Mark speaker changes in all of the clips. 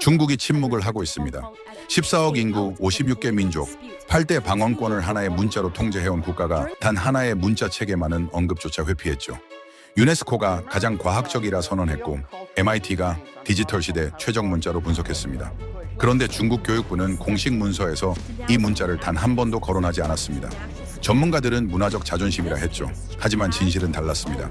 Speaker 1: 중국이 침묵을 하고 있습니다. 14억 인구, 56개 민족, 8대 방언권을 하나의 문자로 통제해온 국가가 단 하나의 문자 체계만은 언급조차 회피했죠. 유네스코가 가장 과학적이라 선언했고 MIT가 디지털 시대 최적 문자로 분석했습니다. 그런데 중국 교육부는 공식 문서에서 이 문자를 단 한 번도 거론하지 않았습니다. 전문가들은 문화적 자존심이라 했죠. 하지만 진실은 달랐습니다.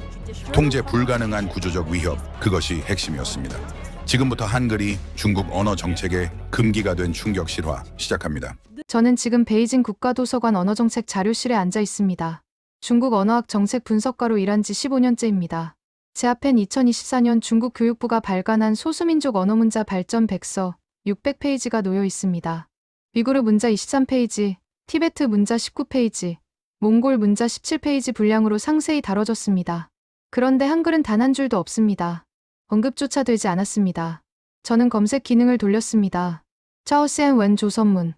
Speaker 1: 통제 불가능한 구조적 위협, 그것이 핵심이었습니다. 지금부터 한글이 중국 언어 정책의 금기가 된 충격 실화 시작합니다.
Speaker 2: 저는 지금 베이징 국가도서관 언어정책 자료실에 앉아 있습니다. 중국 언어학 정책 분석가로 일한 지 15년째입니다. 제 앞엔 2024년 중국 교육부가 발간한 소수민족 언어 문자 발전 백서 600페이지가 놓여 있습니다. 위구르 문자 23페이지, 티베트 문자 19페이지, 몽골 문자 17페이지 분량으로 상세히 다뤄졌습니다. 그런데 한글은 단 한 줄도 없습니다. 언급조차 되지 않았습니다. 저는 검색 기능을 돌렸습니다. 차오시엔 웬 조선문,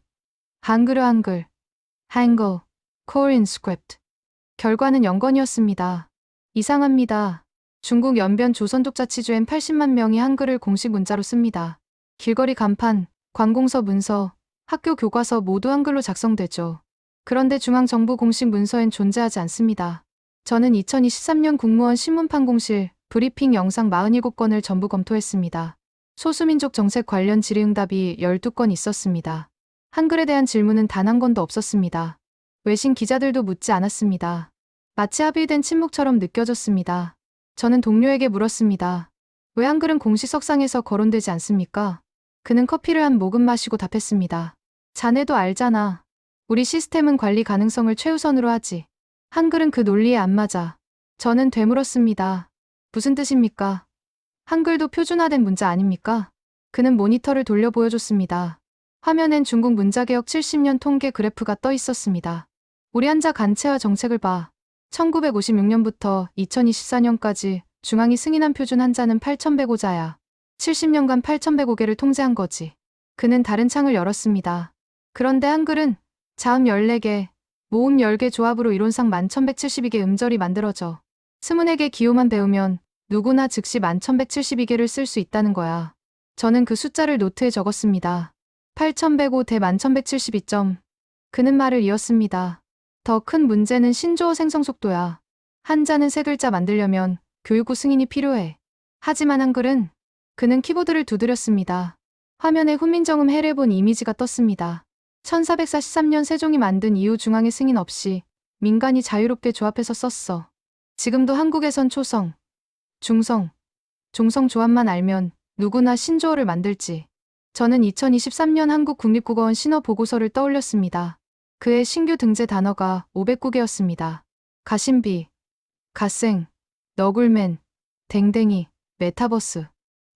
Speaker 2: 한글어 한글, 한글, 코리안 스크립트. 결과는 0건이었습니다. 이상합니다. 중국 연변 조선독자치주엔 80만 명이 한글을 공식 문자로 씁니다. 길거리 간판, 관공서 문서, 학교 교과서 모두 한글로 작성되죠. 그런데 중앙정부 공식 문서엔 존재하지 않습니다. 저는 2023년 국무원 신문판공실 브리핑 영상 47건을 전부 검토했습니다. 소수민족 정책 관련 질의응답이 12건 있었습니다. 한글에 대한 질문은 단 한 건도 없었습니다. 외신 기자들도 묻지 않았습니다. 마치 합의된 침묵처럼 느껴졌습니다. 저는 동료에게 물었습니다. 왜 한글은 공식 석상에서 거론되지 않습니까? 그는 커피를 한 모금 마시고 답했습니다. 자네도 알잖아. 우리 시스템은 관리 가능성을 최우선으로 하지. 한글은 그 논리에 안 맞아. 저는 되물었습니다. 무슨 뜻입니까? 한글도 표준화된 문자 아닙니까? 그는 모니터를 돌려 보여줬습니다. 화면엔 중국 문자개혁 70년 통계 그래프가 떠 있었습니다. 우리 한자 간체화 정책을 봐. 1956년부터 2024년까지 중앙이 승인한 표준 한자는 8,105자야. 70년간 8,105개를 통제한 거지. 그는 다른 창을 열었습니다. 그런데 한글은 자음 14개, 모음 10개 조합으로 이론상 11,172개 음절이 만들어져. 24개 기호만 배우면 누구나 즉시 11,172개를 쓸 수 있다는 거야. 저는 그 숫자를 노트에 적었습니다. 8,105 대 11,172점. 그는 말을 이었습니다. 더 큰 문제는 신조어 생성 속도야. 한자는 세 글자 만들려면 교육부 승인이 필요해. 하지만 한글은 그는 키보드를 두드렸습니다. 화면에 훈민정음 해를 본 이미지가 떴습니다. 1443년 세종이 만든 이후 중앙의 승인 없이 민간이 자유롭게 조합해서 썼어. 지금도 한국에선 초성, 중성, 종성 조합만 알면 누구나 신조어를 만들지. 저는 2023년 한국국립국어원 신어 보고서를 떠올렸습니다. 그의 신규 등재 단어가 509개였습니다. 가심비, 갓생, 너굴맨, 댕댕이, 메타버스.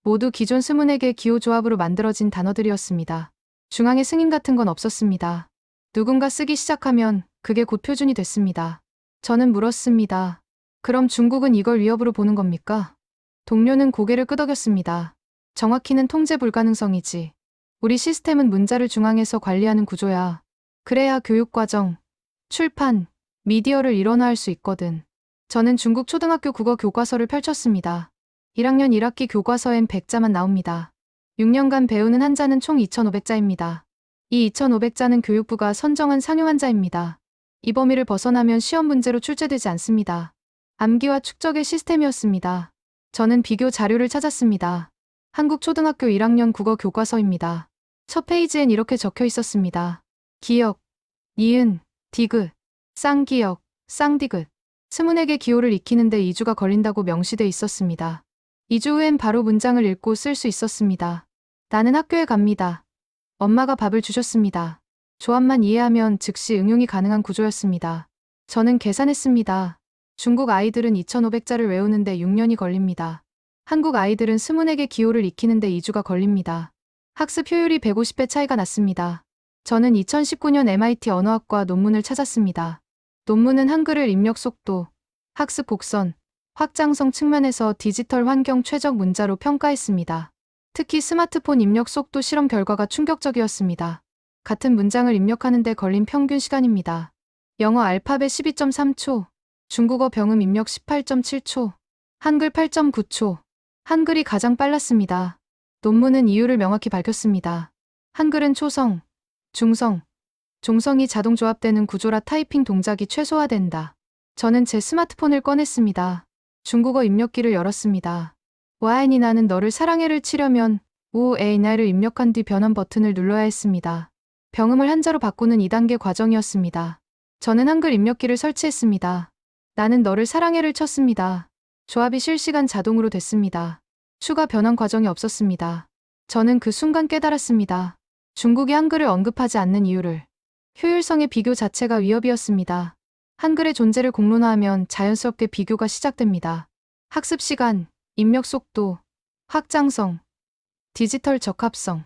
Speaker 2: 모두 기존 24개 기호 조합으로 만들어진 단어들이었습니다. 중앙의 승인 같은 건 없었습니다. 누군가 쓰기 시작하면 그게 곧 표준이 됐습니다. 저는 물었습니다. 그럼 중국은 이걸 위협으로 보는 겁니까? 동료는 고개를 끄덕였습니다. 정확히는 통제 불가능성이지. 우리 시스템은 문자를 중앙에서 관리하는 구조야. 그래야 교육과정, 출판, 미디어를 일원화할 수 있거든. 저는 중국 초등학교 국어 교과서를 펼쳤습니다. 1학년 1학기 교과서엔 100자만 나옵니다. 6년간 배우는 한자는 총 2,500자입니다. 이 2,500자는 교육부가 선정한 상용 한자입니다. 이 범위를 벗어나면 시험 문제로 출제되지 않습니다. 암기와 축적의 시스템이었습니다. 저는 비교 자료를 찾았습니다. 한국 초등학교 1학년 국어 교과서입니다. 첫 페이지엔 이렇게 적혀 있었습니다. 기역, 니은, 디귿, 쌍기역, 쌍디귿. 24개 기호를 익히는데 2주가 걸린다고 명시돼 있었습니다. 2주 후엔 바로 문장을 읽고 쓸 수 있었습니다. 나는 학교에 갑니다. 엄마가 밥을 주셨습니다. 조합만 이해하면 즉시 응용이 가능한 구조였습니다. 저는 계산했습니다. 중국 아이들은 2,500자를 외우는데 6년이 걸립니다. 한국 아이들은 24개 기호를 익히는데 2주가 걸립니다. 학습 효율이 150배 차이가 났습니다. 저는 2019년 MIT 언어학과 논문을 찾았습니다. 논문은 한글을 입력 속도, 학습 곡선, 확장성 측면에서 디지털 환경 최적 문자로 평가했습니다. 특히 스마트폰 입력 속도 실험 결과가 충격적이었습니다. 같은 문장을 입력하는 데 걸린 평균 시간입니다. 영어 알파벳 12.3초, 중국어 병음 입력 18.7초, 한글 8.9초. 한글이 가장 빨랐습니다. 논문은 이유를 명확히 밝혔습니다. 한글은 초성, 중성, 종성이 자동 조합되는 구조라 타이핑 동작이 최소화된다. 저는 제 스마트폰을 꺼냈습니다. 중국어 입력기를 열었습니다. 와인이 나는 너를 사랑해를 치려면 우에이나를 입력한 뒤 변환 버튼을 눌러야 했습니다. 병음을 한자로 바꾸는 2단계 과정이었습니다. 저는 한글 입력기를 설치했습니다. 나는 너를 사랑해를 쳤습니다. 조합이 실시간 자동으로 됐습니다. 추가 변환 과정이 없었습니다. 저는 그 순간 깨달았습니다. 중국이 한글을 언급하지 않는 이유를. 효율성의 비교 자체가 위협이었습니다. 한글의 존재를 공론화하면 자연스럽게 비교가 시작됩니다. 학습 시간, 입력 속도, 확장성, 디지털 적합성.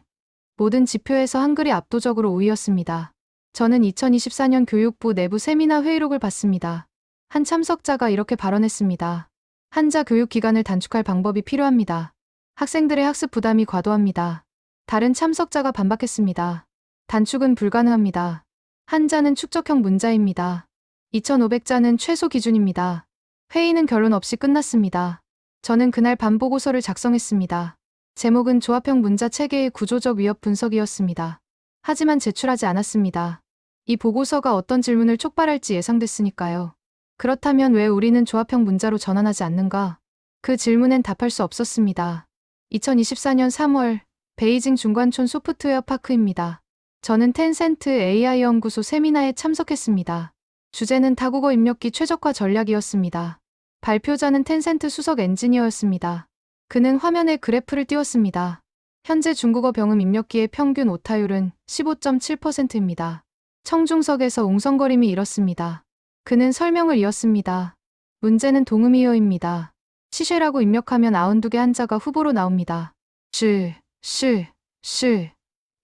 Speaker 2: 모든 지표에서 한글이 압도적으로 우위였습니다. 저는 2024년 교육부 내부 세미나 회의록을 봤습니다. 한 참석자가 이렇게 발언했습니다. 한자 교육 기간을 단축할 방법이 필요합니다. 학생들의 학습 부담이 과도합니다. 다른 참석자가 반박했습니다. 단축은 불가능합니다. 한자는 축적형 문자입니다. 2,500자는 최소 기준입니다. 회의는 결론 없이 끝났습니다. 저는 그날 반보고서를 작성했습니다. 제목은 조합형 문자 체계의 구조적 위협 분석이었습니다. 하지만 제출하지 않았습니다. 이 보고서가 어떤 질문을 촉발할지 예상됐으니까요. 그렇다면 왜 우리는 조합형 문자로 전환하지 않는가? 그 질문엔 답할 수 없었습니다. 2024년 3월 베이징 중관촌 소프트웨어 파크입니다. 저는 텐센트 AI 연구소 세미나에 참석했습니다. 주제는 다국어 입력기 최적화 전략이었습니다. 발표자는 텐센트 수석 엔지니어였습니다. 그는 화면에 그래프를 띄웠습니다. 현재 중국어 병음 입력기의 평균 오타율은 15.7%입니다. 청중석에서 웅성거림이 일었습니다. 그는 설명을 이었습니다. 문제는 동음이어입니다. 시쉐라고 입력하면 92개 한자가 후보로 나옵니다. 시, 시, 시,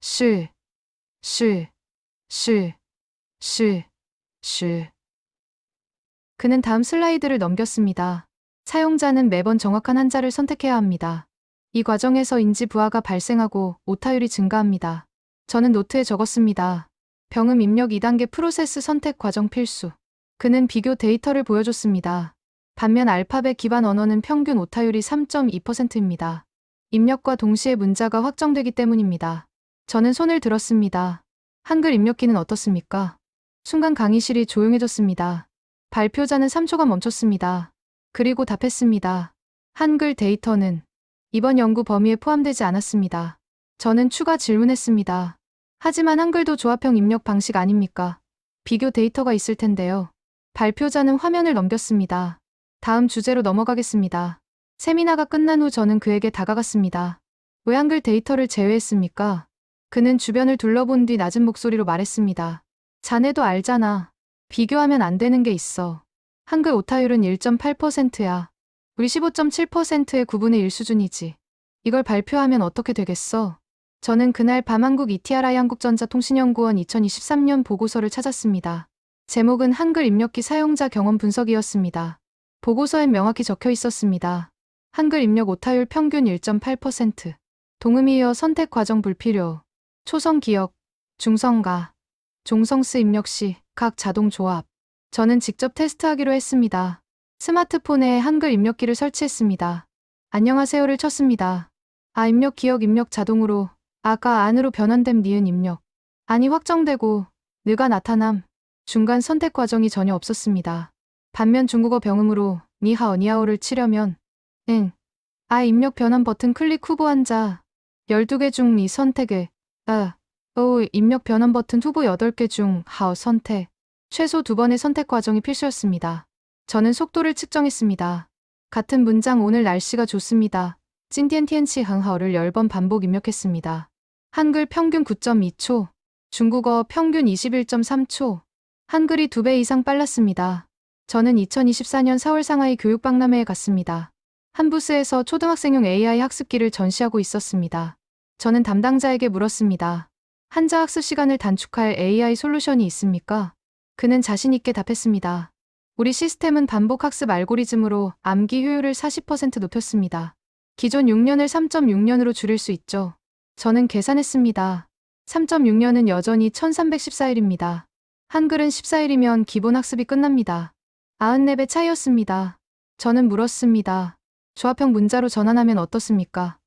Speaker 2: 시, 시, 시, 시, 시. 그는 다음 슬라이드를 넘겼습니다. 사용자는 매번 정확한 한자를 선택해야 합니다. 이 과정에서 인지 부하가 발생하고 오타율이 증가합니다. 저는 노트에 적었습니다. 병음 입력 2단계 프로세스 선택 과정 필수. 그는 비교 데이터를 보여줬습니다. 반면 알파벳 기반 언어는 평균 오타율이 3.2%입니다. 입력과 동시에 문자가 확정되기 때문입니다. 저는 손을 들었습니다. 한글 입력기는 어떻습니까? 순간 강의실이 조용해졌습니다. 발표자는 3초간 멈췄습니다. 그리고 답했습니다. 한글 데이터는 이번 연구 범위에 포함되지 않았습니다. 저는 추가 질문했습니다. 하지만 한글도 조합형 입력 방식 아닙니까? 비교 데이터가 있을 텐데요. 발표자는 화면을 넘겼습니다. 다음 주제로 넘어가겠습니다. 세미나가 끝난 후 저는 그에게 다가갔습니다. 왜 한글 데이터를 제외했습니까? 그는 주변을 둘러본 뒤 낮은 목소리로 말했습니다. 자네도 알잖아. 비교하면 안 되는 게 있어. 한글 오타율은 1.8%야. 우리 15.7%의 9분의 1 수준이지. 이걸 발표하면 어떻게 되겠어? 저는 그날 밤 한국 ETRI 한국전자통신연구원 2023년 보고서를 찾았습니다. 제목은 한글 입력기 사용자 경험 분석이었습니다. 보고서엔 명확히 적혀 있었습니다. 한글 입력 오타율 평균 1.8%. 동음이어 선택 과정 불필요. 초성 기억, 중성가, 종성스 입력 시 각 자동 조합. 저는 직접 테스트하기로 했습니다. 스마트폰에 한글 입력기를 설치했습니다. 안녕하세요를 쳤습니다. 아 입력 기억 입력 자동으로 아가 안으로 변환됨 니은 입력. 안이 확정되고 느가 나타남. 중간 선택 과정이 전혀 없었습니다. 반면 중국어 병음으로 니하오 니하오를 치려면 아 입력 변환 버튼 클릭 후보 한자 12개 중 니 선택에 입력 변환 버튼 후보 8개 중 하오 선택. 최소 2번의 선택 과정이 필수였습니다. 저는 속도를 측정했습니다. 같은 문장 오늘 날씨가 좋습니다. 찐티엔티엔치 흥하오를 10번 반복 입력했습니다. 한글 평균 9.2초, 중국어 평균 21.3초. 한글이 2배 이상 빨랐습니다. 저는 2024년 4월 상하이 교육박람회에 갔습니다. 한 부스에서 초등학생용 AI 학습기를 전시하고 있었습니다. 저는 담당자에게 물었습니다. 한자 학습 시간을 단축할 AI 솔루션이 있습니까? 그는 자신 있게 답했습니다. 우리 시스템은 반복 학습 알고리즘으로 암기 효율을 40% 높였습니다. 기존 6년을 3.6년으로 줄일 수 있죠. 저는 계산했습니다. 3.6년은 여전히 1314일입니다. 한글은 14일이면 기본 학습이 끝납니다. 94배 차이였습니다. 저는 물었습니다. 조합형 문자로 전환하면 어떻습니까?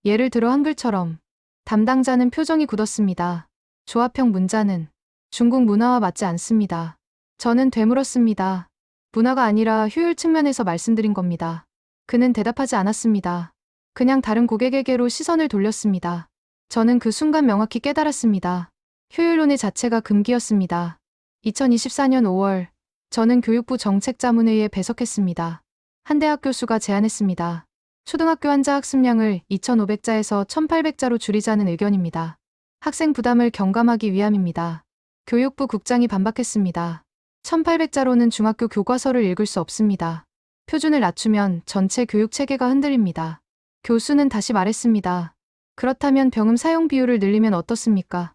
Speaker 2: 예를 들어 한글처럼. 담당자는 표정이 굳었습니다. 조합형 문자는 중국 문화와 맞지 않습니다. 저는 되물었습니다. 문화가 아니라 효율 측면에서 말씀드린 겁니다. 그는 대답하지 않았습니다. 그냥 다른 고객에게로 시선을 돌렸습니다. 저는 그 순간 명확히 깨달았습니다. 효율론의 자체가 금기였습니다. 2024년 5월, 저는 교육부 정책자문회의에 배석했습니다. 한 대학 교수가 제안했습니다. 초등학교 환자 학습량을 2,500자에서 1,800자로 줄이자는 의견입니다. 학생 부담을 경감하기 위함입니다. 교육부 국장이 반박했습니다. 1,800자로는 중학교 교과서를 읽을 수 없습니다. 표준을 낮추면 전체 교육 체계가 흔들립니다. 교수는 다시 말했습니다. 그렇다면 병음 사용 비율을 늘리면 어떻습니까?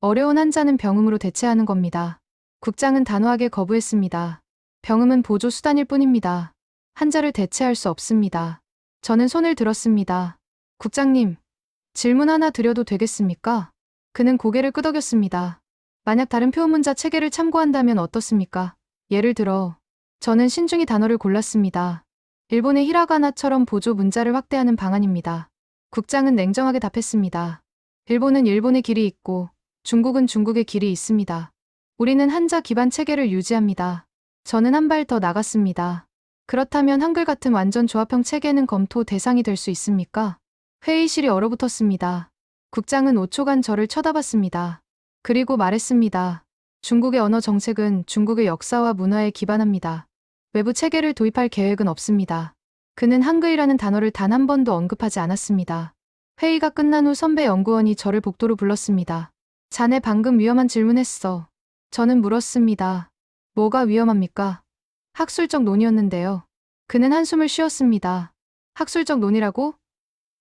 Speaker 2: 어려운 환자는 병음으로 대체하는 겁니다. 국장은 단호하게 거부했습니다. 병음은 보조 수단일 뿐입니다. 환자를 대체할 수 없습니다. 저는 손을 들었습니다. 국장님, 질문 하나 드려도 되겠습니까? 그는 고개를 끄덕였습니다. 만약 다른 표문자 체계를 참고한다면 어떻습니까? 예를 들어, 저는 신중히 단어를 골랐습니다. 일본의 히라가나처럼 보조 문자를 확대하는 방안입니다. 국장은 냉정하게 답했습니다. 일본은 일본의 길이 있고 중국은 중국의 길이 있습니다. 우리는 한자 기반 체계를 유지합니다. 저는 한 발 더 나갔습니다. 그렇다면 한글 같은 완전 조합형 체계는 검토 대상이 될 수 있습니까? 회의실이 얼어붙었습니다. 국장은 5초간 저를 쳐다봤습니다. 그리고 말했습니다. 중국의 언어 정책은 중국의 역사와 문화에 기반합니다. 외부 체계를 도입할 계획은 없습니다. 그는 한글이라는 단어를 단 한 번도 언급하지 않았습니다. 회의가 끝난 후 선배 연구원이 저를 복도로 불렀습니다. 자네 방금 위험한 질문했어. 저는 물었습니다. 뭐가 위험합니까? 학술적 논의였는데요. 그는 한숨을 쉬었습니다. 학술적 논의라고?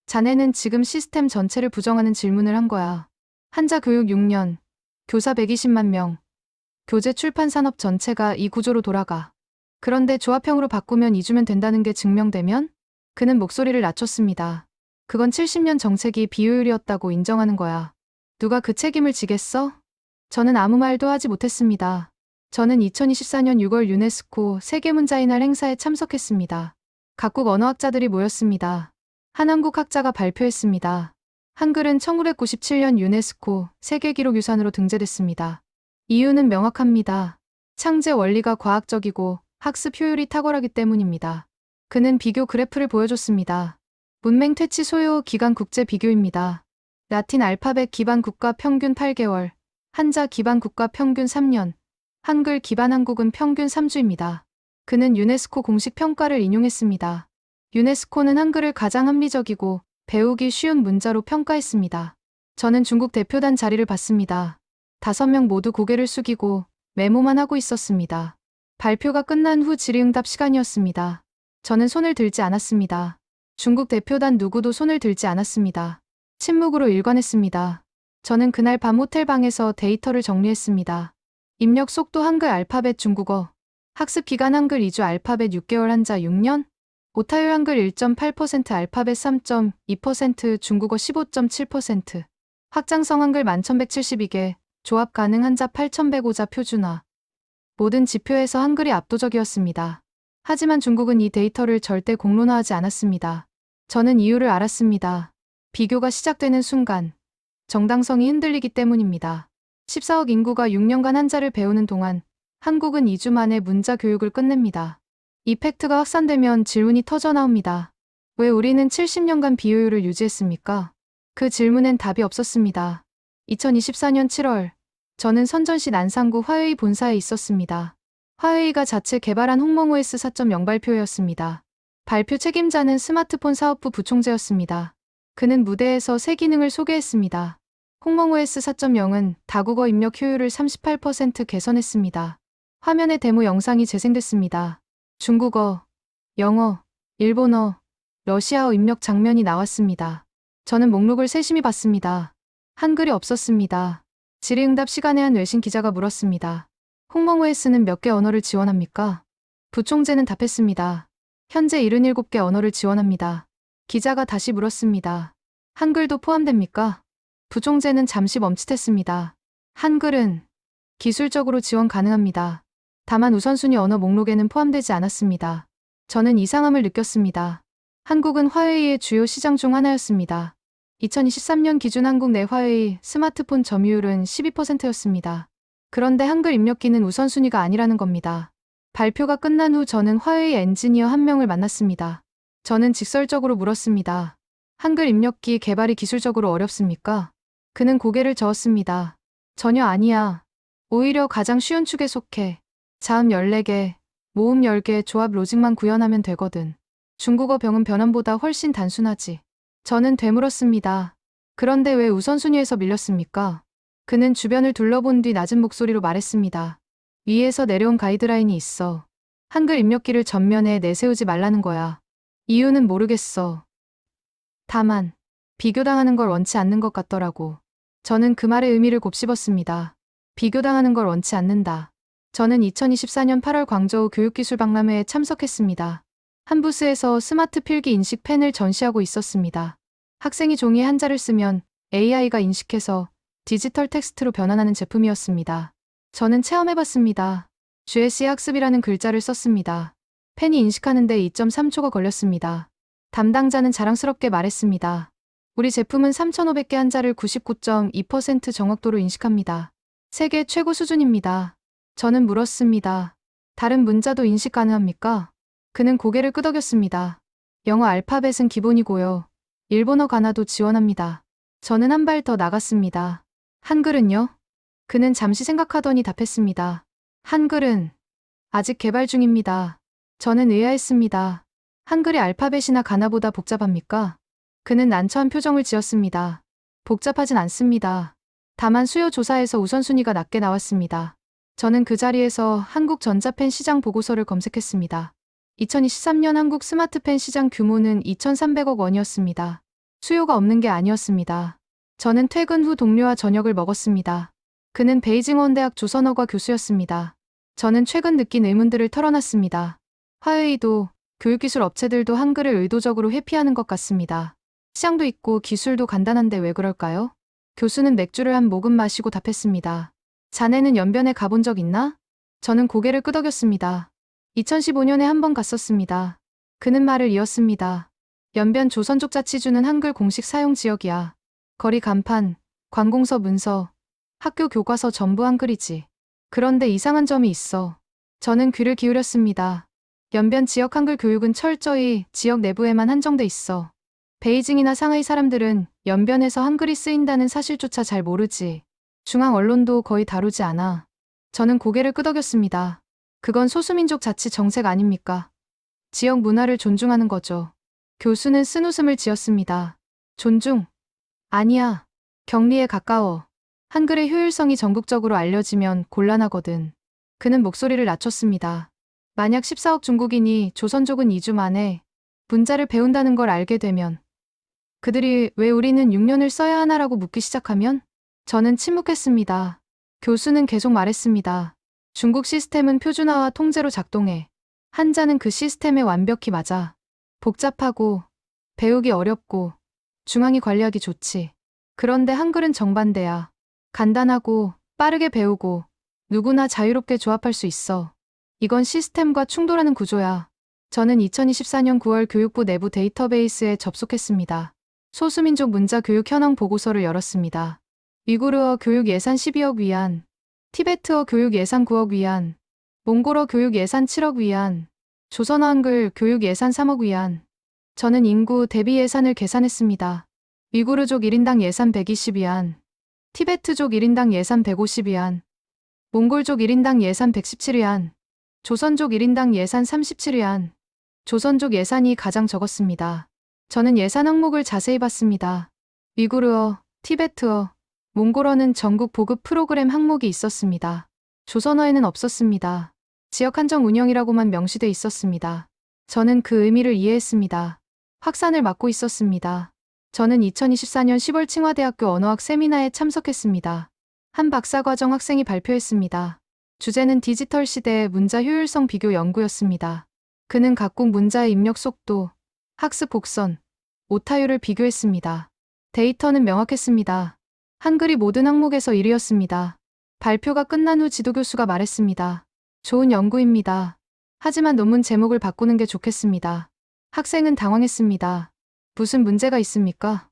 Speaker 2: 자네는 지금 시스템 전체를 부정하는 질문을 한 거야. 한자 교육 6년, 교사 120만 명, 교재 출판 산업 전체가 이 구조로 돌아가. 그런데 조합형으로 바꾸면 2주면 된다는 게 증명되면? 그는 목소리를 낮췄습니다. 그건 70년 정책이 비효율이었다고 인정하는 거야. 누가 그 책임을 지겠어? 저는 아무 말도 하지 못했습니다. 저는 2024년 6월 유네스코 세계문자의 날 행사에 참석했습니다. 각국 언어학자들이 모였습니다. 한한국 학자가 발표했습니다. 한글은 1997년 유네스코 세계기록유산으로 등재됐습니다. 이유는 명확합니다. 창제 원리가 과학적이고 학습 효율이 탁월하기 때문입니다. 그는 비교 그래프를 보여줬습니다. 문맹 퇴치 소요 기간 국제 비교입니다. 라틴 알파벳 기반 국가 평균 8개월, 한자 기반 국가 평균 3년, 한글 기반 한국은 평균 3주입니다. 그는 유네스코 공식 평가를 인용했습니다. 유네스코는 한글을 가장 합리적이고 배우기 쉬운 문자로 평가했습니다. 저는 중국 대표단 자리를 봤습니다. 5명 모두 고개를 숙이고 메모만 하고 있었습니다. 발표가 끝난 후 질의응답 시간이었습니다. 저는 손을 들지 않았습니다. 중국 대표단 누구도 손을 들지 않았습니다. 침묵으로 일관했습니다. 저는 그날 밤 호텔방에서 데이터를 정리했습니다. 입력 속도 한글 알파벳 중국어, 학습 기간 한글 2주 알파벳 6개월 한자 6년, 오타율 한글 1.8% 알파벳 3.2% 중국어 15.7%, 확장성 한글 11,172개, 조합 가능 한자 8,105자 표준화. 모든 지표에서 한글이 압도적이었습니다. 하지만 중국은 이 데이터를 절대 공론화하지 않았습니다. 저는 이유를 알았습니다. 비교가 시작되는 순간 정당성이 흔들리기 때문입니다. 14억 인구가 6년간 한자를 배우는 동안 한국은 2주 만에 문자 교육을 끝냅니다. 이 팩트가 확산되면 질문이 터져 나옵니다. 왜 우리는 70년간 비효율을 유지했습니까? 그 질문엔 답이 없었습니다. 2024년 7월, 저는 선전시 난상구 화웨이 본사에 있었습니다. 화웨이가 자체 개발한 홍몽OS 4.0 발표였습니다. 발표 책임자는 스마트폰 사업부 부총재였습니다. 그는 무대에서 새 기능을 소개했습니다. 홍몽OS 4.0은 다국어 입력 효율을 38% 개선했습니다. 화면에 데모 영상이 재생됐습니다. 중국어, 영어, 일본어, 러시아어 입력 장면이 나왔습니다. 저는 목록을 세심히 봤습니다. 한글이 없었습니다. 질의응답 시간에 한 외신 기자가 물었습니다. 홍몽OS는 몇 개 언어를 지원합니까? 부총재는 답했습니다. 현재 77개 언어를 지원합니다. 기자가 다시 물었습니다. 한글도 포함됩니까? 부총재는 잠시 멈칫했습니다. 한글은 기술적으로 지원 가능합니다. 다만 우선순위 언어 목록에는 포함되지 않았습니다. 저는 이상함을 느꼈습니다. 한국은 화웨이의 주요 시장 중 하나였습니다. 2023년 기준 한국 내 화웨이 스마트폰 점유율은 12%였습니다. 그런데 한글 입력기는 우선순위가 아니라는 겁니다. 발표가 끝난 후 저는 화웨이 엔지니어 한 명을 만났습니다. 저는 직설적으로 물었습니다. 한글 입력기 개발이 기술적으로 어렵습니까? 그는 고개를 저었습니다. 전혀 아니야. 오히려 가장 쉬운 축에 속해. 자음 14개, 모음 10개, 조합 로직만 구현하면 되거든. 중국어 병은 변환보다 훨씬 단순하지. 저는 되물었습니다. 그런데 왜 우선순위에서 밀렸습니까? 그는 주변을 둘러본 뒤 낮은 목소리로 말했습니다. 위에서 내려온 가이드라인이 있어. 한글 입력기를 전면에 내세우지 말라는 거야. 이유는 모르겠어. 다만 비교당하는 걸 원치 않는 것 같더라고. 저는 그 말의 의미를 곱씹었습니다. 비교당하는 걸 원치 않는다. 저는 2024년 8월 광저우 교육기술박람회에 참석했습니다. 한 부스에서 스마트 필기 인식 펜을 전시하고 있었습니다. 학생이 종이에 한자를 쓰면 AI가 인식해서 디지털 텍스트로 변환하는 제품이었습니다. 저는 체험해봤습니다. GSE 학습이라는 글자를 썼습니다. 펜이 인식하는데 2.3초가 걸렸습니다. 담당자는 자랑스럽게 말했습니다. 우리 제품은 3,500개 한자를 99.2% 정확도로 인식합니다. 세계 최고 수준입니다. 저는 물었습니다. 다른 문자도 인식 가능합니까? 그는 고개를 끄덕였습니다. 영어 알파벳은 기본이고요. 일본어 가나도 지원합니다. 저는 한 발 더 나갔습니다. 한글은요? 그는 잠시 생각하더니 답했습니다. 한글은 아직 개발 중입니다. 저는 의아했습니다. 한글이 알파벳이나 가나보다 복잡합니까? 그는 난처한 표정을 지었습니다. 복잡하진 않습니다. 다만 수요 조사에서 우선순위가 낮게 나왔습니다. 저는 그 자리에서 한국 전자펜 시장 보고서를 검색했습니다. 2023년 한국 스마트펜 시장 규모는 2,300억 원이었습니다. 수요가 없는 게 아니었습니다. 저는 퇴근 후 동료와 저녁을 먹었습니다. 그는 베이징 원대학 조선어과 교수였습니다. 저는 최근 느낀 의문들을 털어놨습니다. 화웨이도 교육기술 업체들도 한글을 의도적으로 회피하는 것 같습니다. 시장도 있고 기술도 간단한데 왜 그럴까요? 교수는 맥주를 한 모금 마시고 답했습니다. 자네는 연변에 가본 적 있나? 저는 고개를 끄덕였습니다. 2015년에 한 번 갔었습니다. 그는 말을 이었습니다. 연변 조선족 자치주는 한글 공식 사용 지역이야. 거리 간판, 관공서 문서, 학교 교과서 전부 한글이지. 그런데 이상한 점이 있어. 저는 귀를 기울였습니다. 연변 지역 한글 교육은 철저히 지역 내부에만 한정돼 있어. 베이징이나 상하이 사람들은 연변에서 한글이 쓰인다는 사실조차 잘 모르지. 중앙 언론도 거의 다루지 않아. 저는 고개를 끄덕였습니다. 그건 소수민족 자치 정책 아닙니까? 지역 문화를 존중하는 거죠. 교수는 쓴웃음을 지었습니다. 존중? 아니야. 격리에 가까워. 한글의 효율성이 전국적으로 알려지면 곤란하거든. 그는 목소리를 낮췄습니다. 만약 14억 중국인이 조선족은 2주 만에 문자를 배운다는 걸 알게 되면 그들이 왜 우리는 6년을 써야 하나라고 묻기 시작하면? 저는 침묵했습니다. 교수는 계속 말했습니다. 중국 시스템은 표준화와 통제로 작동해. 한자는 그 시스템에 완벽히 맞아. 복잡하고 배우기 어렵고 중앙이 관리하기 좋지. 그런데 한글은 정반대야. 간단하고 빠르게 배우고 누구나 자유롭게 조합할 수 있어. 이건 시스템과 충돌하는 구조야. 저는 2024년 9월 교육부 내부 데이터베이스에 접속했습니다. 소수민족 문자 교육 현황 보고서를 열었습니다. 위구르어 교육 예산 12억 위안, 티베트어 교육 예산 9억 위안, 몽골어 교육 예산 7억 위안, 조선어 한글 교육 예산 3억 위안. 저는 인구 대비 예산을 계산했습니다. 위구르족 1인당 예산 120위안, 티베트족 1인당 예산 150위안, 몽골족 1인당 예산 117위안, 조선족 1인당 예산 37위안, 조선족 예산이 가장 적었습니다. 저는 예산 항목을 자세히 봤습니다. 위구르어, 티베트어, 몽골어는 전국 보급 프로그램 항목이 있었습니다. 조선어에는 없었습니다. 지역 한정 운영이라고만 명시돼 있었습니다. 저는 그 의미를 이해했습니다. 확산을 막고 있었습니다. 저는 2024년 10월 칭화대학교 언어학 세미나에 참석했습니다. 한 박사과정 학생이 발표했습니다. 주제는 디지털 시대의 문자 효율성 비교 연구였습니다. 그는 각국 문자의 입력 속도, 학습 곡선, 오타율을 비교했습니다. 데이터는 명확했습니다. 한글이 모든 항목에서 1위였습니다. 발표가 끝난 후 지도교수가 말했습니다. 좋은 연구입니다. 하지만 논문 제목을 바꾸는 게 좋겠습니다. 학생은 당황했습니다. 무슨 문제가 있습니까?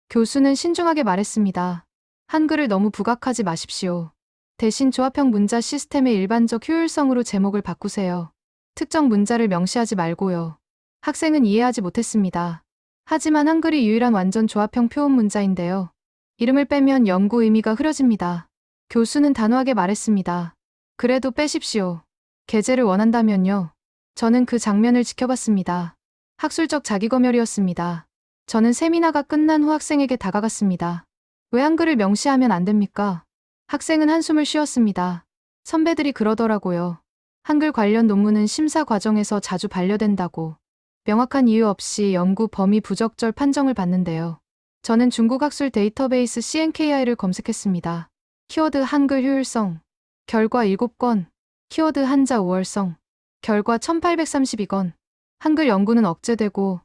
Speaker 2: 교수는 신중하게 말했습니다. 한글을 너무 부각하지 마십시오. 대신 조합형 문자 시스템의 일반적 효율성으로 제목을 바꾸세요. 특정 문자를 명시하지 말고요. 학생은 이해하지 못했습니다. 하지만 한글이 유일한 완전 조합형 표현 문자인데요. 이름을 빼면 연구 의미가 흐려집니다. 교수는 단호하게 말했습니다. 그래도 빼십시오. 게재를 원한다면요. 저는 그 장면을 지켜봤습니다. 학술적 자기검열이었습니다. 저는 세미나가 끝난 후 학생에게 다가갔습니다. 왜 한글을 명시하면 안 됩니까? 학생은 한숨을 쉬었습니다. 선배들이 그러더라고요. 한글 관련 논문은 심사 과정에서 자주 반려된다고. 명확한 이유 없이 연구 범위 부적절 판정을 받는데요. 저는 중국 학술 데이터베이스 CNKI를 검색했습니다. 키워드 한글 효율성. 결과 7건. 키워드 한자 우월성. 결과 1832건. 한글 연구는 억제되고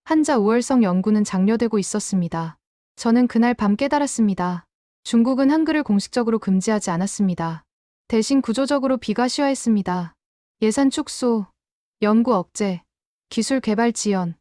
Speaker 2: 한자 우월성 연구는 장려되고 있었습니다. 저는 그날 밤 깨달았습니다. 중국은 한글을 공식적으로 금지하지 않았습니다. 대신 구조적으로 비가시화했습니다. 예산 축소, 연구 억제, 기술 개발 지연,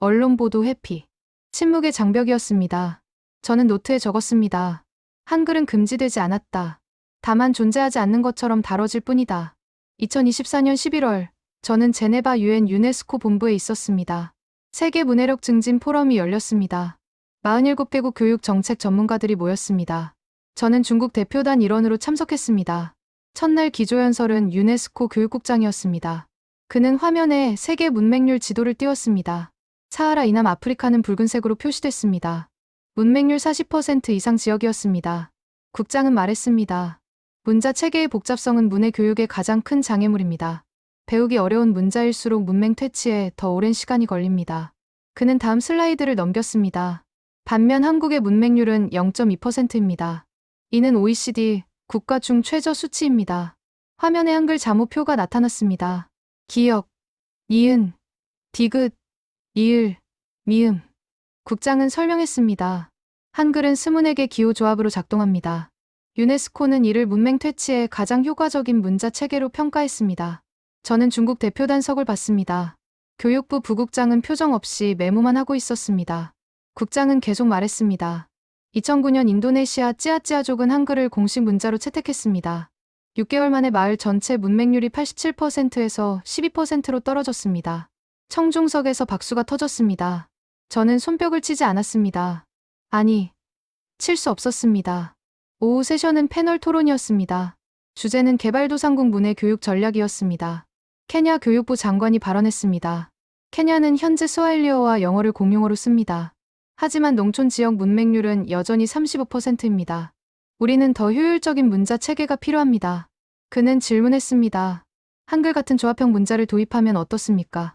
Speaker 2: 언론 보도 회피, 침묵의 장벽이었습니다. 저는 노트에 적었습니다. 한글은 금지되지 않았다. 다만 존재하지 않는 것처럼 다뤄질 뿐이다. 2024년 11월, 저는 제네바 유엔 유네스코 본부에 있었습니다. 세계 문해력 증진 포럼이 열렸습니다. 47개국 교육 정책 전문가들이 모였습니다. 저는 중국 대표단 일원으로 참석했습니다. 첫날 기조연설은 유네스코 교육국장이었습니다. 그는 화면에 세계 문맹률 지도를 띄웠습니다. 사하라 이남 아프리카는 붉은색으로 표시됐습니다. 문맹률 40% 이상 지역이었습니다. 국장은 말했습니다. 문자 체계의 복잡성은 문해 교육의 가장 큰 장애물입니다. 배우기 어려운 문자일수록 문맹 퇴치에 더 오랜 시간이 걸립니다. 그는 다음 슬라이드를 넘겼습니다. 반면 한국의 문맹률은 0.2%입니다. 이는 OECD 국가 중 최저 수치입니다. 화면에 한글 자모표가 나타났습니다. 기역, 니은, 디귿, 이을, 미음. 국장은 설명했습니다. 한글은 스문에게 기호 조합으로 작동합니다. 유네스코는 이를 문맹 퇴치에 가장 효과적인 문자 체계로 평가했습니다. 저는 중국 대표단석을 봤습니다. 교육부 부국장은 표정 없이 메모만 하고 있었습니다. 국장은 계속 말했습니다. 2009년 인도네시아 찌아찌아족은 한글을 공식 문자로 채택했습니다. 6개월 만에 마을 전체 문맹률이 87%에서 12%로 떨어졌습니다. 청중석에서 박수가 터졌습니다. 저는 손뼉을 치지 않았습니다. 아니, 칠 수 없었습니다. 오후 세션은 패널 토론이었습니다. 주제는 개발도상국 문해 교육 전략이었습니다. 케냐 교육부 장관이 발언했습니다. 케냐는 현재 스와힐리어와 영어를 공용어로 씁니다. 하지만 농촌 지역 문맹률은 여전히 35%입니다. 우리는 더 효율적인 문자 체계가 필요합니다. 그는 질문했습니다. 한글 같은 조합형 문자를 도입하면 어떻습니까?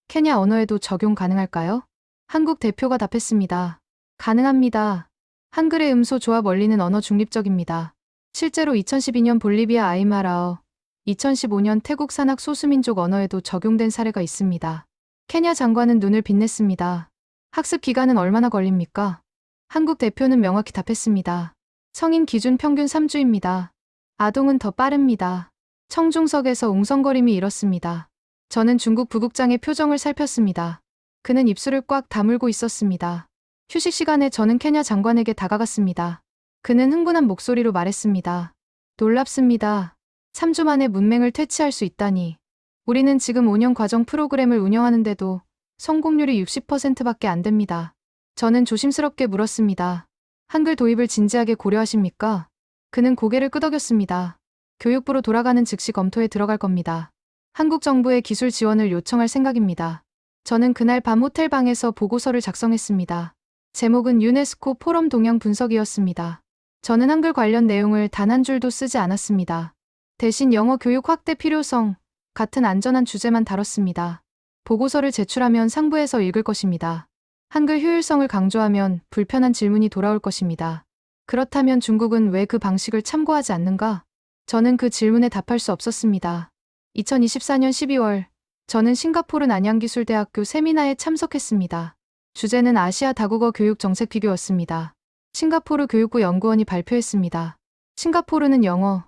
Speaker 2: 케냐 언어에도 적용 가능할까요? 한국 대표가 답했습니다. 가능합니다. 한글의 음소 조합 원리는 언어 중립적입니다. 실제로 2012년 볼리비아 아이마라어, 2015년 태국 산악 소수민족 언어에도 적용된 사례가 있습니다. 케냐 장관은 눈을 빛냈습니다. 학습 기간은 얼마나 걸립니까? 한국 대표는 명확히 답했습니다. 성인 기준 평균 3주입니다. 아동은 더 빠릅니다. 청중석에서 웅성거림이 일었습니다. 저는 중국 부국장의 표정을 살폈습니다. 그는 입술을 꽉 다물고 있었습니다. 휴식 시간에 저는 케냐 장관에게 다가갔습니다. 그는 흥분한 목소리로 말했습니다. 놀랍습니다. 3주 만에 문맹을 퇴치할 수 있다니. 우리는 지금 5년 과정 프로그램을 운영하는데도 성공률이 60%밖에 안 됩니다. 저는 조심스럽게 물었습니다. 한글 도입을 진지하게 고려하십니까? 그는 고개를 끄덕였습니다. 교육부로 돌아가는 즉시 검토에 들어갈 겁니다. 한국 정부의 기술 지원을 요청할 생각입니다. 저는 그날 밤 호텔 방에서 보고서를 작성했습니다. 제목은 유네스코 포럼 동향 분석이었습니다. 저는 한글 관련 내용을 단 한 줄도 쓰지 않았습니다. 대신 영어 교육 확대 필요성 같은 안전한 주제만 다뤘습니다. 보고서를 제출하면 상부에서 읽을 것입니다. 한글 효율성을 강조하면 불편한 질문이 돌아올 것입니다. 그렇다면 중국은 왜 그 방식을 참고하지 않는가? 저는 그 질문에 답할 수 없었습니다. 2024년 12월, 저는 싱가포르 난양기술대학교 세미나에 참석했습니다. 주제는 아시아 다국어 교육 정책 비교였습니다. 싱가포르 교육부 연구원이 발표했습니다. 싱가포르는 영어,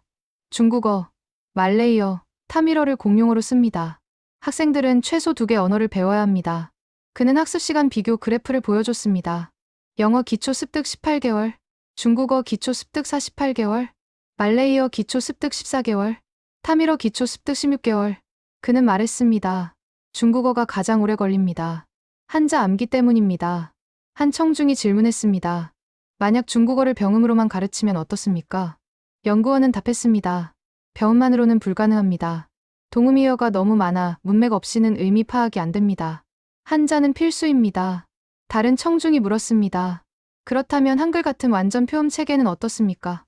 Speaker 2: 중국어, 말레이어, 타밀어를 공용어로 씁니다. 학생들은 최소 2개 언어를 배워야 합니다. 그는 학습 시간 비교 그래프를 보여줬습니다. 영어 기초 습득 18개월, 중국어 기초 습득 48개월, 말레이어 기초 습득 14개월, 타밀어 기초 습득 16개월. 그는 말했습니다. 중국어가 가장 오래 걸립니다. 한자 암기 때문입니다. 한 청중이 질문했습니다. 만약 중국어를 병음으로만 가르치면 어떻습니까? 연구원은 답했습니다. 병음만으로는 불가능합니다. 동음이어가 너무 많아 문맥 없이는 의미 파악이 안 됩니다. 한자는 필수입니다. 다른 청중이 물었습니다. 그렇다면 한글 같은 완전 표음 체계는 어떻습니까?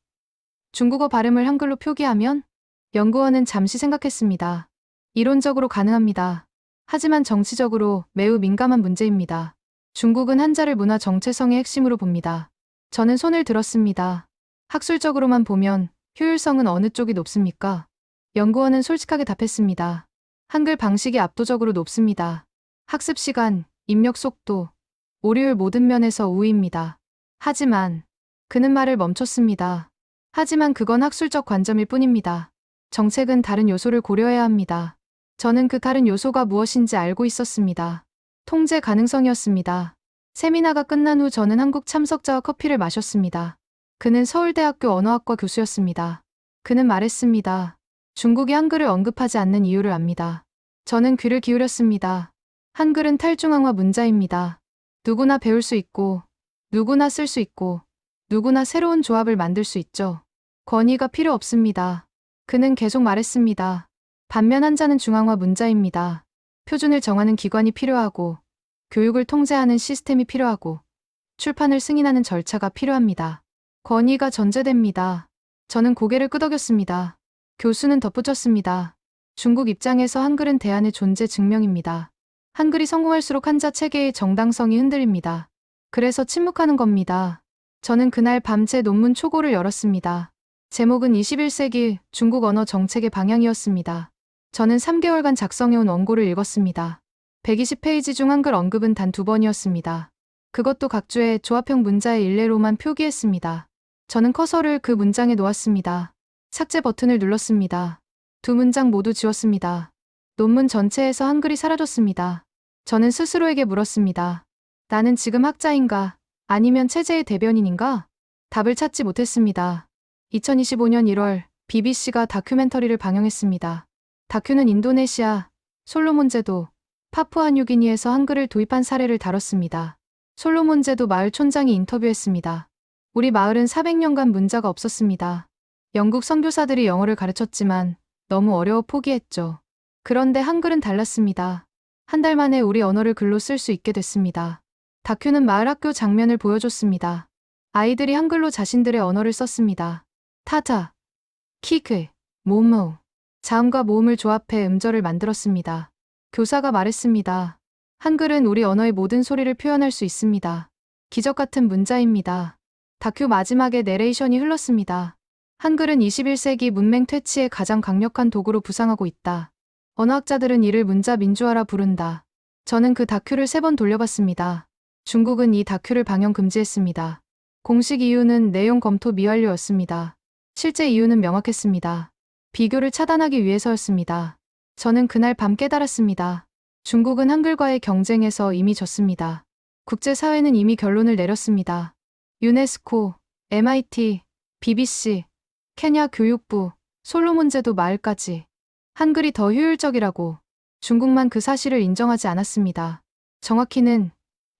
Speaker 2: 중국어 발음을 한글로 표기하면? 연구원은 잠시 생각했습니다. 이론적으로 가능합니다. 하지만 정치적으로 매우 민감한 문제입니다. 중국은 한자를 문화 정체성의 핵심으로 봅니다. 저는 손을 들었습니다. 학술적으로만 보면 효율성은 어느 쪽이 높습니까? 연구원은 솔직하게 답했습니다. 한글 방식이 압도적으로 높습니다. 학습 시간, 입력 속도, 오류율 모든 면에서 우위입니다. 하지만 그는 말을 멈췄습니다. 하지만 그건 학술적 관점일 뿐입니다. 정책은 다른 요소를 고려해야 합니다. 저는 그 다른 요소가 무엇인지 알고 있었습니다. 통제 가능성이었습니다. 세미나가 끝난 후 저는 한국 참석자와 커피를 마셨습니다. 그는 서울대학교 언어학과 교수였습니다. 그는 말했습니다. 중국이 한글을 언급하지 않는 이유를 압니다. 저는 귀를 기울였습니다. 한글은 탈중앙화 문자입니다. 누구나 배울 수 있고, 누구나 쓸 수 있고, 누구나 새로운 조합을 만들 수 있죠. 권위가 필요 없습니다. 그는 계속 말했습니다. 반면 한자는 중앙화 문자입니다. 표준을 정하는 기관이 필요하고, 교육을 통제하는 시스템이 필요하고, 출판을 승인하는 절차가 필요합니다. 권위가 전제됩니다. 저는 고개를 끄덕였습니다. 교수는 덧붙였습니다. 중국 입장에서 한글은 대안의 존재 증명입니다. 한글이 성공할수록 한자 체계의 정당성이 흔들립니다. 그래서 침묵하는 겁니다. 저는 그날 밤새 논문 초고를 열었습니다. 제목은 21세기 중국 언어 정책의 방향이었습니다. 저는 3개월간 작성해온 원고를 읽었습니다. 120페이지 중 한글 언급은 단 2번이었습니다. 그것도 각주의 조합형 문자의 일례로만 표기했습니다. 저는 커서를 그 문장에 놓았습니다. 삭제 버튼을 눌렀습니다. 2문장 모두 지웠습니다. 논문 전체에서 한글이 사라졌습니다. 저는 스스로에게 물었습니다. 나는 지금 학자인가? 아니면 체제의 대변인인가? 답을 찾지 못했습니다. 2025년 1월 BBC가 다큐멘터리를 방영했습니다. 다큐는 인도네시아, 솔로몬제도, 파푸아뉴기니에서 한글을 도입한 사례를 다뤘습니다. 솔로몬제도 마을 촌장이 인터뷰했습니다. 우리 마을은 400년간 문자가 없었습니다. 영국 선교사들이 영어를 가르쳤지만 너무 어려워 포기했죠. 그런데 한글은 달랐습니다. 한 달 만에 우리 언어를 글로 쓸 수 있게 됐습니다. 다큐는 마을 학교 장면을 보여줬습니다. 아이들이 한글로 자신들의 언어를 썼습니다. 타타, 키크, 모모, 자음과 모음을 조합해 음절을 만들었습니다. 교사가 말했습니다. 한글은 우리 언어의 모든 소리를 표현할 수 있습니다. 기적 같은 문자입니다. 다큐 마지막에 내레이션이 흘렀습니다. 한글은 21세기 문맹 퇴치의 가장 강력한 도구로 부상하고 있다. 언어학자들은 이를 문자 민주화라 부른다. 저는 그 다큐를 3번 돌려봤습니다. 중국은 이 다큐를 방영 금지했습니다. 공식 이유는 내용 검토 미완료였습니다. 실제 이유는 명확했습니다. 비교를 차단하기 위해서였습니다. 저는 그날 밤 깨달았습니다. 중국은 한글과의 경쟁에서 이미 졌습니다. 국제사회는 이미 결론을 내렸습니다. 유네스코, MIT, BBC, 케냐 교육부, 솔로몬제도 마을까지 한글이 더 효율적이라고 중국만 그 사실을 인정하지 않았습니다. 정확히는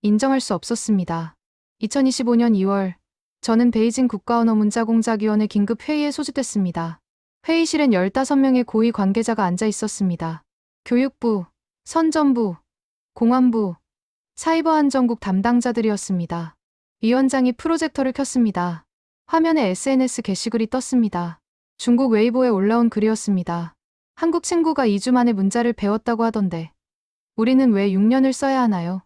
Speaker 2: 인정할 수 없었습니다. 2025년 2월 저는 베이징 국가언어문자공작위원회 긴급회의에 소집됐습니다. 회의실엔 15명의 고위 관계자가 앉아 있었습니다. 교육부, 선전부, 공안부, 사이버안전국 담당자들이었습니다. 위원장이 프로젝터를 켰습니다. 화면에 SNS 게시글이 떴습니다. 중국 웨이보에 올라온 글이었습니다. 한국 친구가 2주 만에 문자를 배웠다고 하던데 우리는 왜 6년을 써야 하나요?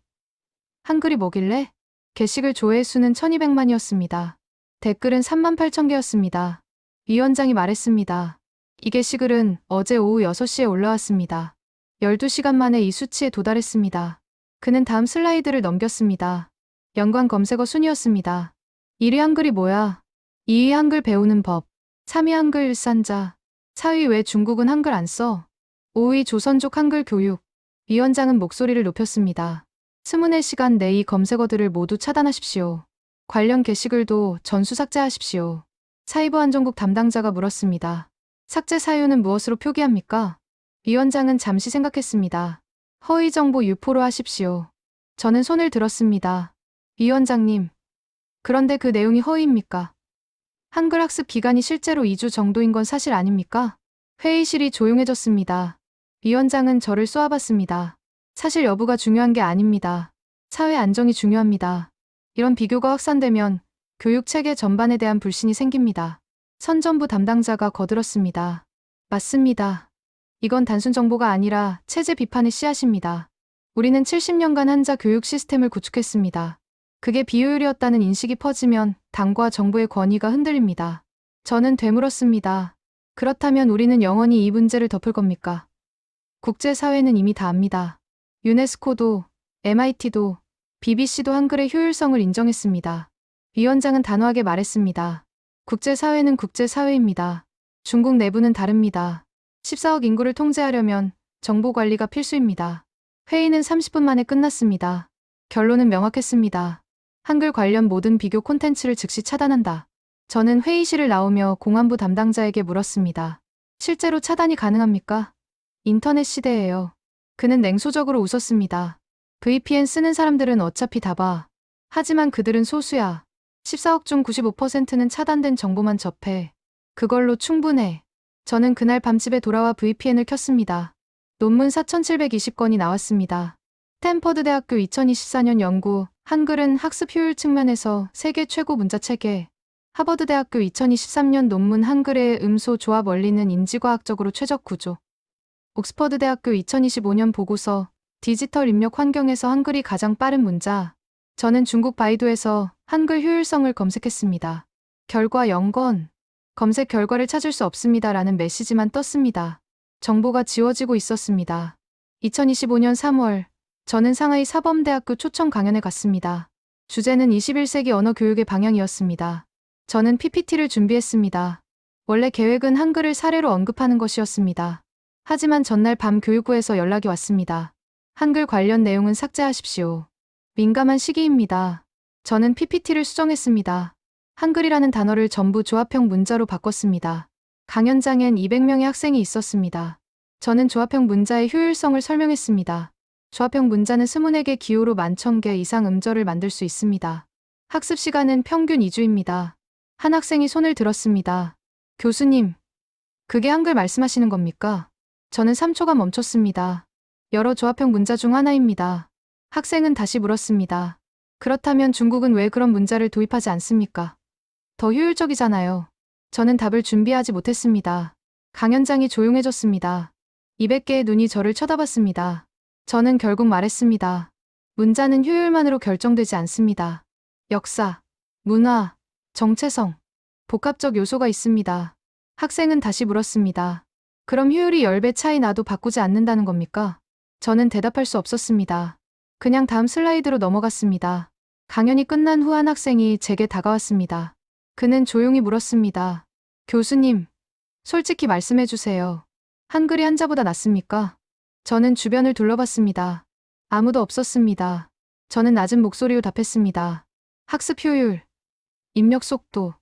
Speaker 2: 한글이 뭐길래? 게시글 조회 수는 1200만이었습니다. 댓글은 38,000개였습니다. 위원장이 말했습니다. 이 게시글은 어제 오후 6시에 올라왔습니다. 12시간 만에 이 수치에 도달했습니다. 그는 다음 슬라이드를 넘겼습니다. 연관 검색어 순이었습니다. 1위 한글이 뭐야? 2위 한글 배우는 법. 3위 한글 일산자. 4위 왜 중국은 한글 안 써? 5위 조선족 한글 교육. 위원장은 목소리를 높였습니다. 스문의 시간 내 이 검색어들을 모두 차단하십시오. 관련 게시글도 전수 삭제하십시오. 사이버안전국 담당자가 물었습니다. 삭제 사유는 무엇으로 표기합니까? 위원장은 잠시 생각했습니다. 허위 정보 유포로 하십시오. 저는 손을 들었습니다. 위원장님, 그런데 그 내용이 허위입니까? 한글 학습 기간이 실제로 2주 정도인 건 사실 아닙니까? 회의실이 조용해졌습니다. 위원장은 저를 쏘아봤습니다. 사실 여부가 중요한 게 아닙니다. 사회 안정이 중요합니다. 이런 비교가 확산되면 교육 체계 전반에 대한 불신이 생깁니다. 선전부 담당자가 거들었습니다. 맞습니다. 이건 단순 정보가 아니라 체제 비판의 씨앗입니다. 우리는 70년간 한자 교육 시스템을 구축했습니다. 그게 비효율이었다는 인식이 퍼지면 당과 정부의 권위가 흔들립니다. 저는 되물었습니다. 그렇다면 우리는 영원히 이 문제를 덮을 겁니까? 국제사회는 이미 다 압니다. 유네스코도, MIT도, BBC도 한글의 효율성을 인정했습니다. 위원장은 단호하게 말했습니다. 국제사회는 국제사회입니다. 중국 내부는 다릅니다. 14억 인구를 통제하려면 정보 관리가 필수입니다. 회의는 30분 만에 끝났습니다. 결론은 명확했습니다. 한글 관련 모든 비교 콘텐츠를 즉시 차단한다. 저는 회의실을 나오며 공안부 담당자에게 물었습니다. 실제로 차단이 가능합니까? 인터넷 시대예요. 그는 냉소적으로 웃었습니다. VPN 쓰는 사람들은 어차피 다 봐. 하지만 그들은 소수야. 14억 중 95%는 차단된 정보만 접해. 그걸로 충분해. 저는 그날 밤 집에 돌아와 VPN을 켰습니다. 논문 4,720건이 나왔습니다. 스탠퍼드 대학교 2024년 연구, 한글은 학습 효율 측면에서 세계 최고 문자체계. 하버드 대학교 2023년 논문 한글의 음소 조합 원리는 인지과학적으로 최적 구조. 옥스퍼드 대학교 2025년 보고서, 디지털 입력 환경에서 한글이 가장 빠른 문자. 저는 중국 바이두에서 한글 효율성을 검색했습니다. 결과 0건. 검색 결과를 찾을 수 없습니다라는 메시지만 떴습니다. 정보가 지워지고 있었습니다. 2025년 3월, 저는 상하이 사범대학교 초청 강연에 갔습니다. 주제는 21세기 언어 교육의 방향이었습니다. 저는 PPT를 준비했습니다. 원래 계획은 한글을 사례로 언급하는 것이었습니다. 하지만 전날 밤 교육부에서 연락이 왔습니다. 한글 관련 내용은 삭제하십시오. 민감한 시기입니다. 저는 PPT를 수정했습니다. 한글이라는 단어를 전부 조합형 문자로 바꿨습니다. 강연장엔 200명의 학생이 있었습니다. 저는 조합형 문자의 효율성을 설명했습니다. 조합형 문자는 스문에게 기호로 11,000개 이상 음절을 만들 수 있습니다. 학습 시간은 평균 2주입니다. 한 학생이 손을 들었습니다. 교수님, 그게 한글 말씀하시는 겁니까? 저는 3초간 멈췄습니다. 여러 조합형 문자 중 하나입니다. 학생은 다시 물었습니다. 그렇다면 중국은 왜 그런 문자를 도입하지 않습니까? 더 효율적이잖아요. 저는 답을 준비하지 못했습니다. 강연장이 조용해졌습니다. 200개의 눈이 저를 쳐다봤습니다. 저는 결국 말했습니다. 문자는 효율만으로 결정되지 않습니다. 역사, 문화, 정체성, 복합적 요소가 있습니다. 학생은 다시 물었습니다. 그럼 효율이 10배 차이 나도 바꾸지 않는다는 겁니까? 저는 대답할 수 없었습니다. 그냥 다음 슬라이드로 넘어갔습니다. 강연이 끝난 후 한 학생이 제게 다가왔습니다. 그는 조용히 물었습니다. 교수님, 솔직히 말씀해 주세요. 한글이 한자보다 낫습니까? 저는 주변을 둘러봤습니다. 아무도 없었습니다. 저는 낮은 목소리로 답했습니다. 학습 효율, 입력 속도,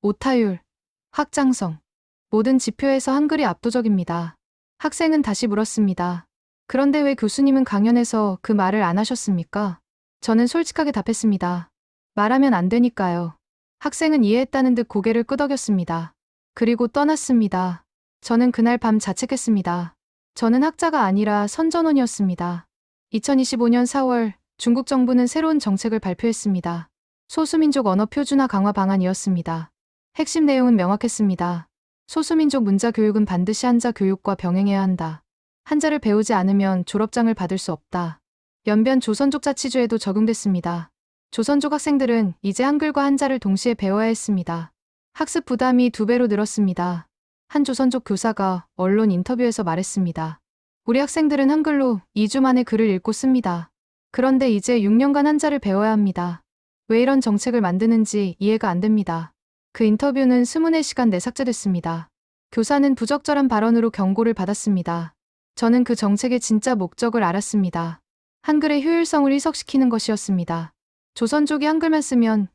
Speaker 2: 오타율, 확장성, 모든 지표에서 한글이 압도적입니다. 학생은 다시 물었습니다. 그런데 왜 교수님은 강연에서 그 말을 안 하셨습니까? 저는 솔직하게 답했습니다. 말하면 안 되니까요. 학생은 이해했다는 듯 고개를 끄덕였습니다. 그리고 떠났습니다. 저는 그날 밤 자책했습니다. 저는 학자가 아니라 선전원이었습니다. 2025년 4월, 중국 정부는 새로운 정책을 발표했습니다. 소수민족 언어 표준화 강화 방안이었습니다. 핵심 내용은 명확했습니다. 소수민족 문자 교육은 반드시 한자 교육과 병행해야 한다. 한자를 배우지 않으면 졸업장을 받을 수 없다. 연변 조선족 자치주에도 적용됐습니다. 조선족 학생들은 이제 한글과 한자를 동시에 배워야 했습니다. 학습 부담이 2배로 늘었습니다. 한 조선족 교사가 언론 인터뷰에서 말했습니다. 우리 학생들은 한글로 2주 만에 글을 읽고 씁니다. 그런데 이제 6년간 한자를 배워야 합니다. 왜 이런 정책을 만드는지 이해가 안 됩니다. 그 인터뷰는 스문의 시간 내 삭제됐습니다. 교사는 부적절한 발언으로 경고를 받았습니다. 저는 그 정책의 진짜 목적을 알았습니다. 한글의 효율성을 희석시키는 것이었습니다. 조선족이 한글만 쓰면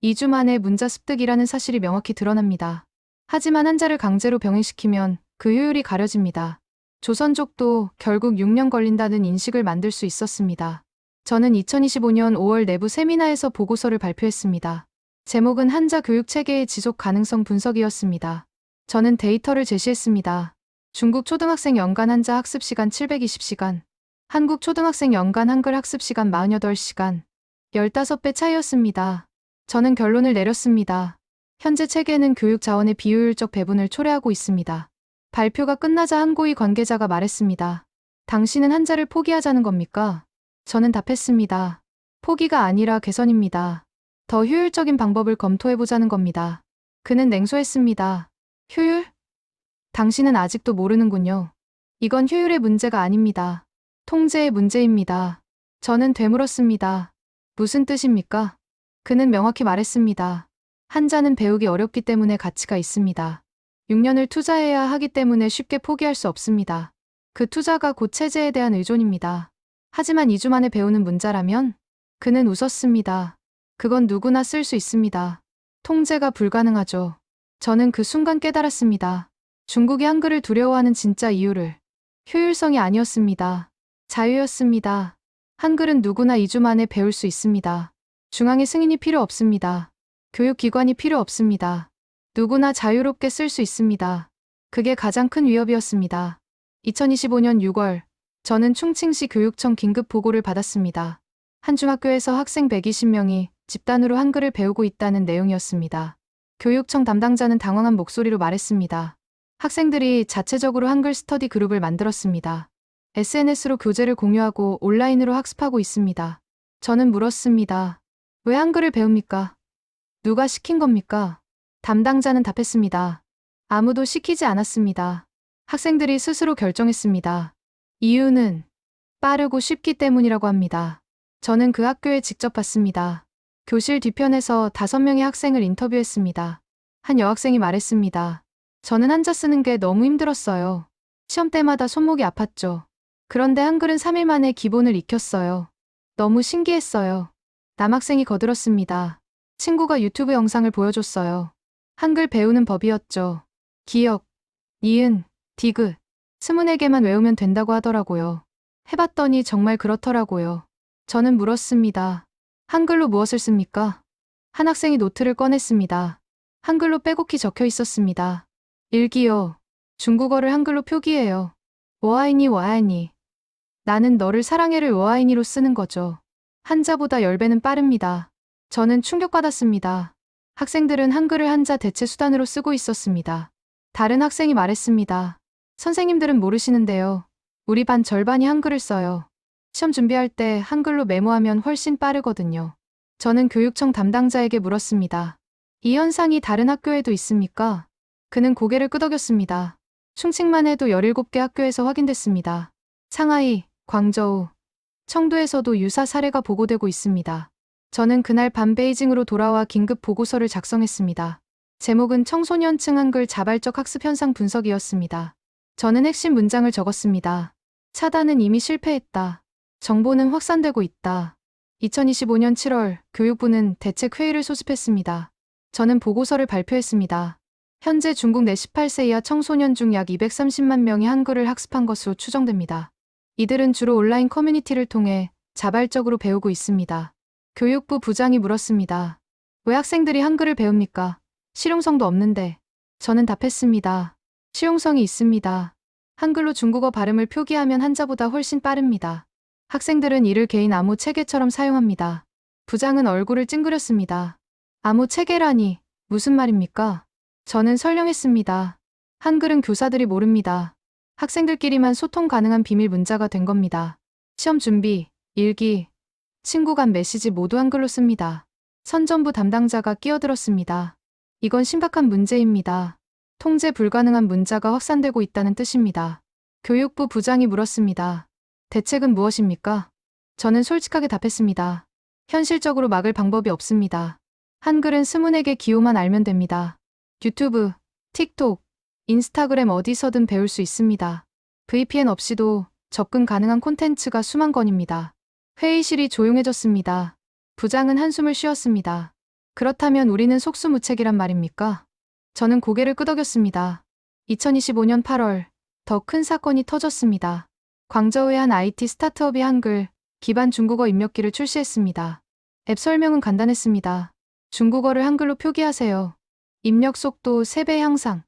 Speaker 2: 2주 만에 문자 습득이라는 사실이 명확히 드러납니다. 하지만 한자를 강제로 병행시키면 그 효율이 가려집니다. 조선족도 결국 6년 걸린다는 인식을 만들 수 있었습니다. 저는 2025년 5월 내부 세미나에서 보고서를 발표했습니다. 제목은 한자 교육 체계의 지속 가능성 분석이었습니다. 저는 데이터를 제시했습니다. 중국 초등학생 연간 한자 학습 시간 720시간, 한국 초등학생 연간 한글 학습 시간 48시간, 15배 차이였습니다. 저는 결론을 내렸습니다. 현재 체계는 교육 자원의 비효율적 배분을 초래하고 있습니다. 발표가 끝나자 한 고위 관계자가 말했습니다. 당신은 한자를 포기하자는 겁니까? 저는 답했습니다. 포기가 아니라 개선입니다. 더 효율적인 방법을 검토해보자는 겁니다. 그는 냉소했습니다. 효율? 당신은 아직도 모르는군요. 이건 효율의 문제가 아닙니다. 통제의 문제입니다. 저는 되물었습니다. 무슨 뜻입니까? 그는 명확히 말했습니다. 한자는 배우기 어렵기 때문에 가치가 있습니다. 6년을 투자해야 하기 때문에 쉽게 포기할 수 없습니다. 그 투자가 곧 체제에 대한 의존입니다. 하지만 2주 만에 배우는 문자라면? 그는 웃었습니다. 그건 누구나 쓸 수 있습니다. 통제가 불가능하죠. 저는 그 순간 깨달았습니다. 중국이 한글을 두려워하는 진짜 이유를. 효율성이 아니었습니다. 자유였습니다. 한글은 누구나 2주 만에 배울 수 있습니다. 중앙의 승인이 필요 없습니다. 교육기관이 필요 없습니다. 누구나 자유롭게 쓸 수 있습니다. 그게 가장 큰 위협이었습니다. 2025년 6월, 저는 충칭시 교육청 긴급 보고를 받았습니다. 한 중학교에서 학생 120명이 집단으로 한글을 배우고 있다는 내용이었습니다. 교육청 담당자는 당황한 목소리로 말했습니다. 학생들이 자체적으로 한글 스터디 그룹을 만들었습니다. SNS로 교재를 공유하고 온라인으로 학습하고 있습니다. 저는 물었습니다. 왜 한글을 배웁니까? 누가 시킨 겁니까? 담당자는 답했습니다. 아무도 시키지 않았습니다. 학생들이 스스로 결정했습니다. 이유는 빠르고 쉽기 때문이라고 합니다. 저는 그 학교에 직접 갔습니다. 교실 뒤편에서 5명의 학생을 인터뷰했습니다. 한 여학생이 말했습니다. 저는 한자 쓰는 게 너무 힘들었어요. 시험 때마다 손목이 아팠죠. 그런데 한글은 3일 만에 기본을 익혔어요. 너무 신기했어요. 남학생이 거들었습니다. 친구가 유튜브 영상을 보여줬어요. 한글 배우는 법이었죠. 기역, 니은, 디귿, 24개만 외우면 된다고 하더라고요. 해봤더니 정말 그렇더라고요. 저는 물었습니다. 한글로 무엇을 씁니까? 한 학생이 노트를 꺼냈습니다. 한글로 빼곡히 적혀 있었습니다. 일기요. 중국어를 한글로 표기해요. 워아이니 워아이니. 나는 너를 사랑해를 워아이니로 쓰는 거죠. 한자보다 10배는 빠릅니다. 저는 충격받았습니다. 학생들은 한글을 한자 대체 수단으로 쓰고 있었습니다. 다른 학생이 말했습니다. 선생님들은 모르시는데요. 우리 반 절반이 한글을 써요. 시험 준비할 때 한글로 메모하면 훨씬 빠르거든요. 저는 교육청 담당자에게 물었습니다. 이 현상이 다른 학교에도 있습니까? 그는 고개를 끄덕였습니다. 충칭만 해도 17개 학교에서 확인됐습니다. 상하이, 광저우, 청도에서도 유사 사례가 보고되고 있습니다. 저는 그날 밤 베이징으로 돌아와 긴급 보고서를 작성했습니다. 제목은 청소년층 한글 자발적 학습 현상 분석이었습니다. 저는 핵심 문장을 적었습니다. 차단은 이미 실패했다. 정보는 확산되고 있다. 2025년 7월 교육부는 대책회의를 소집했습니다. 저는 보고서를 발표했습니다. 현재 중국 내 18세 이하 청소년 중 약 230만 명이 한글을 학습한 것으로 추정됩니다. 이들은 주로 온라인 커뮤니티를 통해 자발적으로 배우고 있습니다. 교육부 부장이 물었습니다. 왜 학생들이 한글을 배웁니까? 실용성도 없는데. 저는 답했습니다. 실용성이 있습니다. 한글로 중국어 발음을 표기하면 한자보다 훨씬 빠릅니다. 학생들은 이를 개인 암호 체계처럼 사용합니다. 부장은 얼굴을 찡그렸습니다. 암호 체계라니 무슨 말입니까? 저는 설명했습니다. 한글은 교사들이 모릅니다. 학생들끼리만 소통 가능한 비밀 문자가 된 겁니다. 시험 준비, 일기, 친구 간 메시지 모두 한글로 씁니다. 선전부 담당자가 끼어들었습니다. 이건 심각한 문제입니다. 통제 불가능한 문자가 확산되고 있다는 뜻입니다. 교육부 부장이 물었습니다. 대책은 무엇입니까? 저는 솔직하게 답했습니다. 현실적으로 막을 방법이 없습니다. 한글은 24개 기호만 알면 됩니다. 유튜브, 틱톡, 인스타그램 어디서든 배울 수 있습니다. VPN 없이도 접근 가능한 콘텐츠가 수만 건입니다. 회의실이 조용해졌습니다. 부장은 한숨을 쉬었습니다. 그렇다면 우리는 속수무책이란 말입니까? 저는 고개를 끄덕였습니다. 2025년 8월, 더 큰 사건이 터졌습니다. 광저우의 한 IT 스타트업이 한글 기반 중국어 입력기를 출시했습니다. 앱 설명은 간단했습니다. 중국어를 한글로 표기하세요. 입력 속도 3배 향상.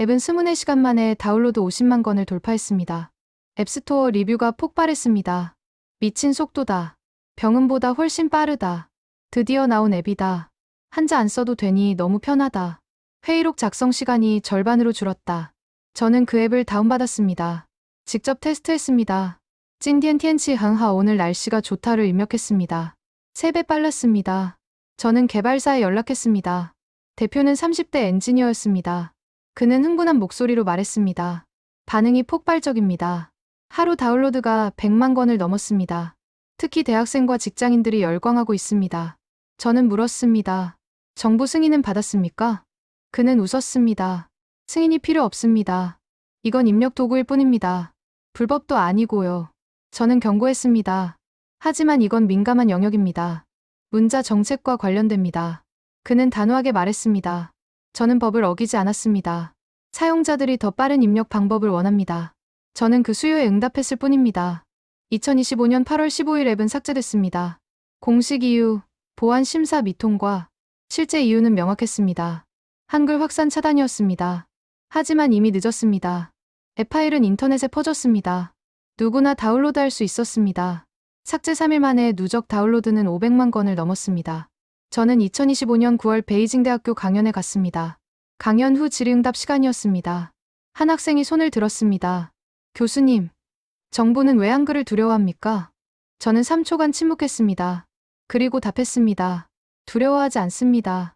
Speaker 2: 앱은 24시간 만에 다운로드 50만 건을 돌파했습니다. 앱스토어 리뷰가 폭발했습니다. 미친 속도다. 병음보다 훨씬 빠르다. 드디어 나온 앱이다. 한자 안 써도 되니 너무 편하다. 회의록 작성 시간이 절반으로 줄었다. 저는 그 앱을 다운받았습니다. 직접 테스트했습니다. 찐디엔티엔치 항하 오늘 날씨가 좋다를 입력했습니다. 3배 빨랐습니다. 저는 개발사에 연락했습니다. 대표는 30대 엔지니어였습니다. 그는 흥분한 목소리로 말했습니다. 반응이 폭발적입니다. 하루 다운로드가 100만 건을 넘었습니다. 특히 대학생과 직장인들이 열광하고 있습니다. 저는 물었습니다. 정부 승인은 받았습니까? 그는 웃었습니다. 승인이 필요 없습니다. 이건 입력 도구일 뿐입니다. 불법도 아니고요. 저는 경고했습니다. 하지만 이건 민감한 영역입니다. 문자 정책과 관련됩니다. 그는 단호하게 말했습니다. 저는 법을 어기지 않았습니다. 사용자들이 더 빠른 입력 방법을 원합니다. 저는 그 수요에 응답했을 뿐입니다. 2025년 8월 15일 앱은 삭제됐습니다. 공식 이유, 보안 심사 미통과 실제 이유는 명확했습니다. 한글 확산 차단이었습니다. 하지만 이미 늦었습니다. 앱 파일은 인터넷에 퍼졌습니다. 누구나 다운로드할 수 있었습니다. 삭제 3일 만에 누적 다운로드는 500만 건을 넘었습니다. 저는 2025년 9월 베이징 대학교 강연에 갔습니다. 강연 후 질의응답 시간이었습니다. 한 학생이 손을 들었습니다. 교수님, 정부는 왜 한글을 두려워합니까? 저는 3초간 침묵했습니다. 그리고 답했습니다. 두려워하지 않습니다.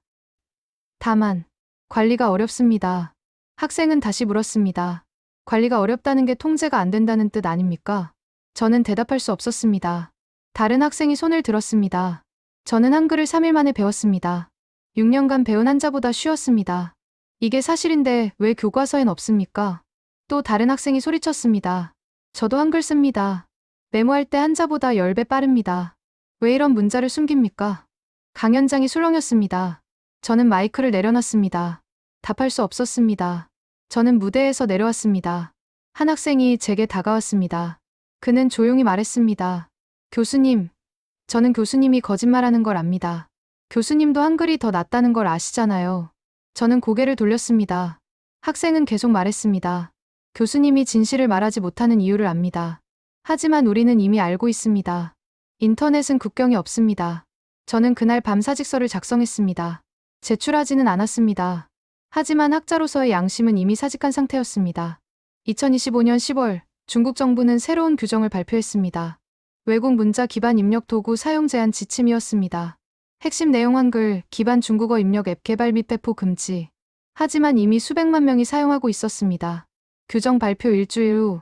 Speaker 2: 다만, 관리가 어렵습니다. 학생은 다시 물었습니다. 관리가 어렵다는 게 통제가 안 된다는 뜻 아닙니까? 저는 대답할 수 없었습니다. 다른 학생이 손을 들었습니다. 저는 한글을 3일 만에 배웠습니다. 6년간 배운 한자보다 쉬웠습니다. 이게 사실인데 왜 교과서엔 없습니까? 또 다른 학생이 소리쳤습니다. 저도 한글 씁니다. 메모할 때 한자보다 10배 빠릅니다. 왜 이런 문자를 숨깁니까? 강연장이 술렁였습니다. 저는 마이크를 내려놨습니다. 답할 수 없었습니다. 저는 무대에서 내려왔습니다. 한 학생이 제게 다가왔습니다. 그는 조용히 말했습니다. 교수님, 저는 교수님이 거짓말하는 걸 압니다. 교수님도 한글이 더 낫다는 걸 아시잖아요. 저는 고개를 돌렸습니다. 학생은 계속 말했습니다. 교수님이 진실을 말하지 못하는 이유를 압니다. 하지만 우리는 이미 알고 있습니다. 인터넷은 국경이 없습니다. 저는 그날 밤 사직서를 작성했습니다. 제출하지는 않았습니다. 하지만 학자로서의 양심은 이미 사직한 상태였습니다. 2025년 10월, 중국 정부는 새로운 규정을 발표했습니다. 외국 문자 기반 입력 도구 사용 제한 지침이었습니다. 핵심 내용 한글 기반 중국어 입력 앱 개발 및 배포 금지. 하지만 이미 수백만 명이 사용하고 있었습니다. 규정 발표 일주일 후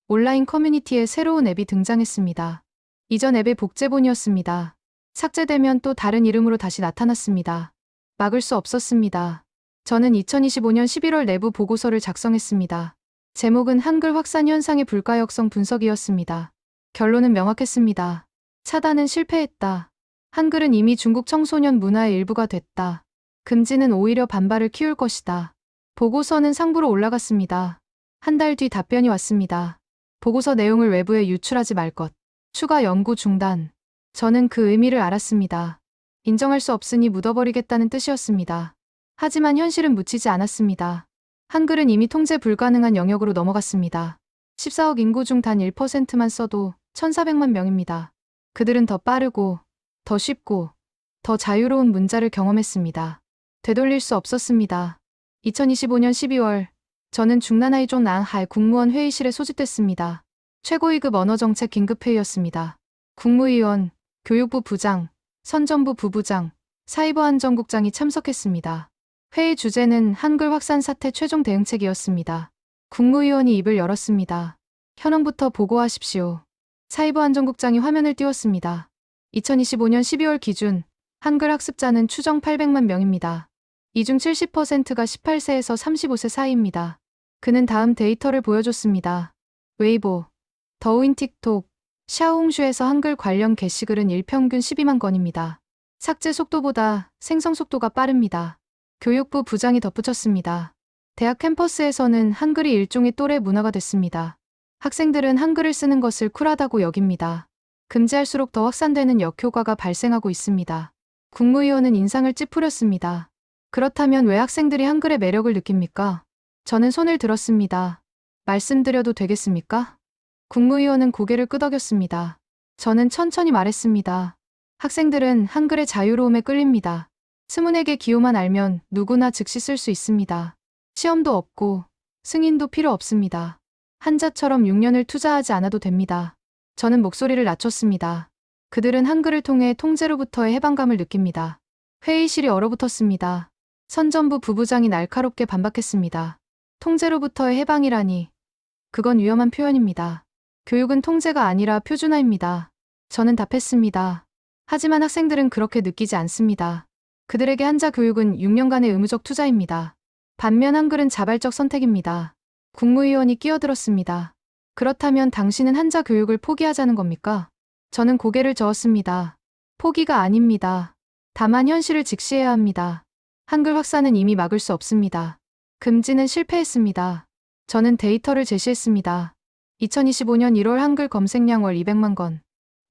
Speaker 2: 온라인 커뮤니티에 새로운 앱이 등장했습니다. 이전 앱의 복제본이었습니다. 삭제되면 또 다른 이름으로 다시 나타났습니다. 막을 수 없었습니다. 저는 2025년 11월 내부 보고서를 작성했습니다. 제목은 한글 확산 현상의 불가역성 분석이었습니다. 결론은 명확했습니다. 차단은 실패했다. 한글은 이미 중국 청소년 문화의 일부가 됐다. 금지는 오히려 반발을 키울 것이다. 보고서는 상부로 올라갔습니다. 한 달 뒤 답변이 왔습니다. 보고서 내용을 외부에 유출하지 말 것. 추가 연구 중단. 저는 그 의미를 알았습니다. 인정할 수 없으니 묻어버리겠다는 뜻이었습니다. 하지만 현실은 묻히지 않았습니다. 한글은 이미 통제 불가능한 영역으로 넘어갔습니다. 14억 인구 중 단 1%만 써도 1,400만 명입니다. 그들은 더 빠르고, 더 쉽고, 더 자유로운 문자를 경험했습니다. 되돌릴 수 없었습니다. 2025년 12월, 저는 중난하이존 앙하이 국무원 회의실에 소집됐습니다. 최고위급 언어정책 긴급회의였습니다. 국무위원, 교육부 부장, 선전부 부부장, 사이버안전국장이 참석했습니다. 회의 주제는 한글 확산 사태 최종 대응책이었습니다. 국무위원이 입을 열었습니다. 현황부터 보고하십시오. 사이버안전국장이 화면을 띄웠습니다. 2025년 12월 기준 한글 학습자는 추정 800만 명입니다. 이 중 70%가 18세에서 35세 사이입니다. 그는 다음 데이터를 보여줬습니다. 웨이보, 더우인 틱톡, 샤오홍슈에서 한글 관련 게시글은 일평균 12만 건입니다. 삭제 속도보다 생성 속도가 빠릅니다. 교육부 부장이 덧붙였습니다. 대학 캠퍼스에서는 한글이 일종의 또래 문화가 됐습니다. 학생들은 한글을 쓰는 것을 쿨하다고 여깁니다. 금지할수록 더 확산되는 역효과가 발생하고 있습니다. 국무위원은 인상을 찌푸렸습니다. 그렇다면 왜 학생들이 한글의 매력을 느낍니까? 저는 손을 들었습니다. 말씀드려도 되겠습니까? 국무위원은 고개를 끄덕였습니다. 저는 천천히 말했습니다. 학생들은 한글의 자유로움에 끌립니다. 스문에게 기호만 알면 누구나 즉시 쓸 수 있습니다. 시험도 없고 승인도 필요 없습니다. 한자처럼 6년을 투자하지 않아도 됩니다. 저는 목소리를 낮췄습니다. 그들은 한글을 통해 통제로부터의 해방감을 느낍니다. 회의실이 얼어붙었습니다. 선전부 부부장이 날카롭게 반박했습니다. 통제로부터의 해방이라니. 그건 위험한 표현입니다. 교육은 통제가 아니라 표준화입니다. 저는 답했습니다. 하지만 학생들은 그렇게 느끼지 않습니다. 그들에게 한자 교육은 6년간의 의무적 투자입니다. 반면 한글은 자발적 선택입니다. 국무위원이 끼어들었습니다. 그렇다면 당신은 한자 교육을 포기하자는 겁니까? 저는 고개를 저었습니다. 포기가 아닙니다. 다만 현실을 직시해야 합니다. 한글 확산은 이미 막을 수 없습니다. 금지는 실패했습니다. 저는 데이터를 제시했습니다. 2025년 1월 한글 검색량 월 200만 건,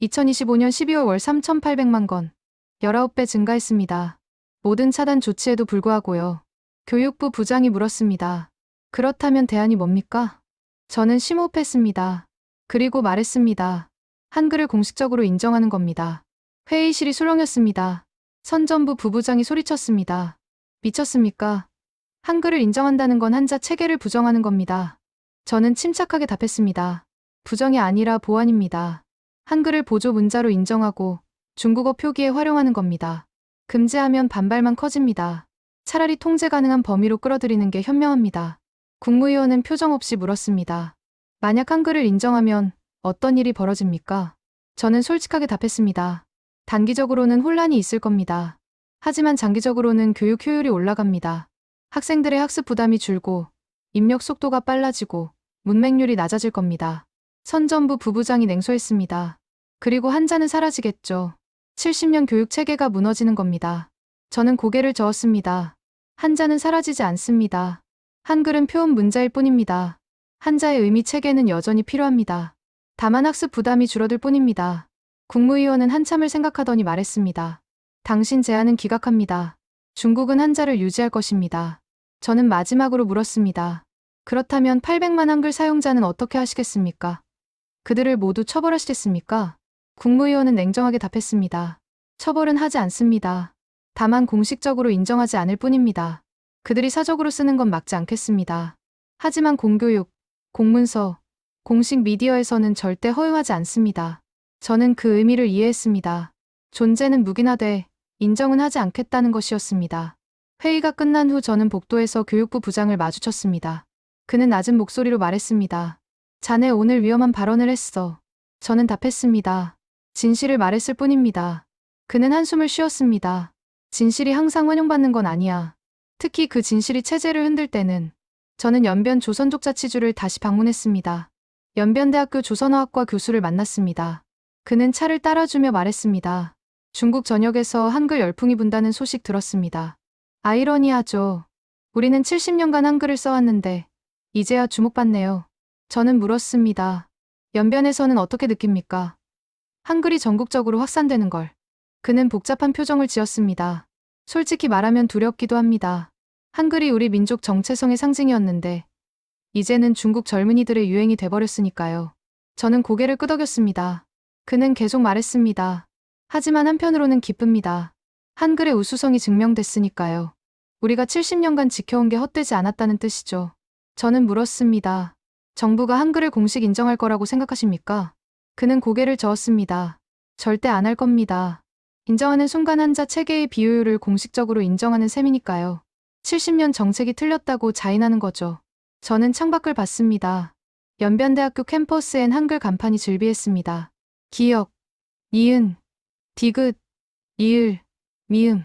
Speaker 2: 2025년 12월 월 3,800만 건, 19배 증가했습니다. 모든 차단 조치에도 불구하고요. 교육부 부장이 물었습니다. 그렇다면 대안이 뭡니까? 저는 심호흡했습니다. 그리고 말했습니다. 한글을 공식적으로 인정하는 겁니다. 회의실이 술렁였습니다. 선전부 부부장이 소리쳤습니다. 미쳤습니까? 한글을 인정한다는 건 한자 체계를 부정하는 겁니다. 저는 침착하게 답했습니다. 부정이 아니라 보완입니다. 한글을 보조 문자로 인정하고 중국어 표기에 활용하는 겁니다. 금지하면 반발만 커집니다. 차라리 통제 가능한 범위로 끌어들이는 게 현명합니다. 국무위원은 표정 없이 물었습니다. 만약 한글을 인정하면 어떤 일이 벌어집니까? 저는 솔직하게 답했습니다. 단기적으로는 혼란이 있을 겁니다. 하지만 장기적으로는 교육 효율이 올라갑니다. 학생들의 학습 부담이 줄고 입력 속도가 빨라지고 문맹률이 낮아질 겁니다. 선전부 부부장이 냉소했습니다. 그리고 한자는 사라지겠죠. 70년 교육 체계가 무너지는 겁니다. 저는 고개를 저었습니다. 한자는 사라지지 않습니다. 한글은 표현 문자일 뿐입니다. 한자의 의미 체계는 여전히 필요합니다. 다만 학습 부담이 줄어들 뿐입니다. 국무위원은 한참을 생각하더니 말했습니다. 당신 제안은 기각합니다. 중국은 한자를 유지할 것입니다. 저는 마지막으로 물었습니다. 그렇다면 800만 한글 사용자는 어떻게 하시겠습니까? 그들을 모두 처벌하시겠습니까? 국무위원은 냉정하게 답했습니다. 처벌은 하지 않습니다. 다만 공식적으로 인정하지 않을 뿐입니다. 그들이 사적으로 쓰는 건 막지 않겠습니다. 하지만 공교육, 공문서, 공식 미디어에서는 절대 허용하지 않습니다. 저는 그 의미를 이해했습니다. 존재는 묵인하되 인정은 하지 않겠다는 것이었습니다. 회의가 끝난 후 저는 복도에서 교육부 부장을 마주쳤습니다. 그는 낮은 목소리로 말했습니다. 자네 오늘 위험한 발언을 했어. 저는 답했습니다. 진실을 말했을 뿐입니다. 그는 한숨을 쉬었습니다. 진실이 항상 환영받는 건 아니야. 특히 그 진실이 체제를 흔들 때는. 저는 연변 조선족자치주를 다시 방문했습니다. 연변대학교 조선어학과 교수를 만났습니다. 그는 차를 따라주며 말했습니다. 중국 전역에서 한글 열풍이 분다는 소식 들었습니다. 아이러니하죠. 우리는 70년간 한글을 써왔는데 이제야 주목받네요. 저는 물었습니다. 연변에서는 어떻게 느낍니까? 한글이 전국적으로 확산되는 걸. 그는 복잡한 표정을 지었습니다. 솔직히 말하면 두렵기도 합니다. 한글이 우리 민족 정체성의 상징이었는데 이제는 중국 젊은이들의 유행이 돼버렸으니까요. 저는 고개를 끄덕였습니다. 그는 계속 말했습니다. 하지만 한편으로는 기쁩니다. 한글의 우수성이 증명됐으니까요. 우리가 70년간 지켜온 게 헛되지 않았다는 뜻이죠. 저는 물었습니다. 정부가 한글을 공식 인정할 거라고 생각하십니까? 그는 고개를 저었습니다. 절대 안 할 겁니다. 인정하는 순간 한자 체계의 비효율을 공식적으로 인정하는 셈이니까요. 70년 정책이 틀렸다고 자인하는 거죠. 저는 창밖을 봤습니다. 연변대학교 캠퍼스엔 한글 간판이 즐비했습니다. 기역, 니은, 디귿, 이을, 미음.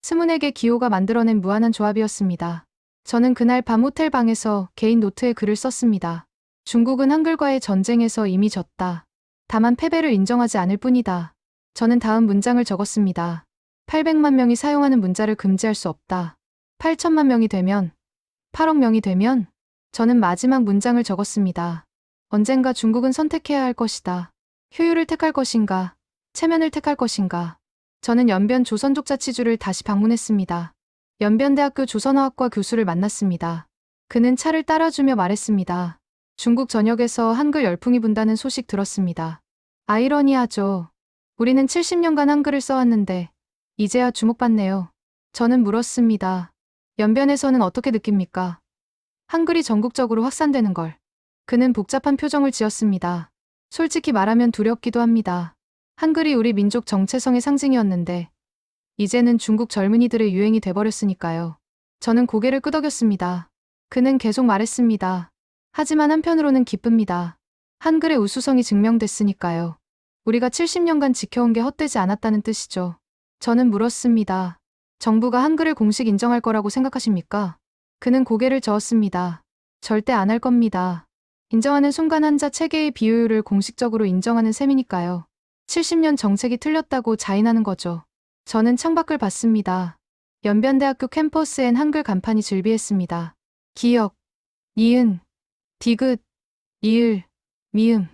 Speaker 2: 스문에게 기호가 만들어낸 무한한 조합이었습니다. 저는 그날 밤 호텔 방에서 개인 노트에 글을 썼습니다. 중국은 한글과의 전쟁에서 이미 졌다. 다만 패배를 인정하지 않을 뿐이다. 저는 다음 문장을 적었습니다. 800만 명이 사용하는 문자를 금지할 수 없다. 8천만 명이 되면, 8억 명이 되면, 저는 마지막 문장을 적었습니다. 언젠가 중국은 선택해야 할 것이다. 효율을 택할 것인가, 체면을 택할 것인가. 저는 연변 조선족자치주를 다시 방문했습니다. 연변대학교 조선어학과 교수를 만났습니다. 그는 차를 따라주며 말했습니다. 중국 전역에서 한글 열풍이 분다는 소식 들었습니다. 아이러니하죠. 우리는 70년간 한글을 써왔는데 이제야 주목받네요. 저는 물었습니다. 연변에서는 어떻게 느낍니까? 한글이 전국적으로 확산되는 걸. 그는 복잡한 표정을 지었습니다. 솔직히 말하면 두렵기도 합니다. 한글이 우리 민족 정체성의 상징이었는데 이제는 중국 젊은이들의 유행이 돼버렸으니까요. 저는 고개를 끄덕였습니다. 그는 계속 말했습니다. 하지만 한편으로는 기쁩니다. 한글의 우수성이 증명됐으니까요. 우리가 70년간 지켜온 게 헛되지 않았다는 뜻이죠. 저는 물었습니다. 정부가 한글을 공식 인정할 거라고 생각하십니까? 그는 고개를 저었습니다. 절대 안 할 겁니다. 인정하는 순간 한자 체계의 비효율을 공식적으로 인정하는 셈이니까요. 70년 정책이 틀렸다고 자인하는 거죠. 저는 창밖을 봤습니다. 연변대학교 캠퍼스엔 한글 간판이 즐비했습니다. 기역, 니은, 디귿, 이을, 미음.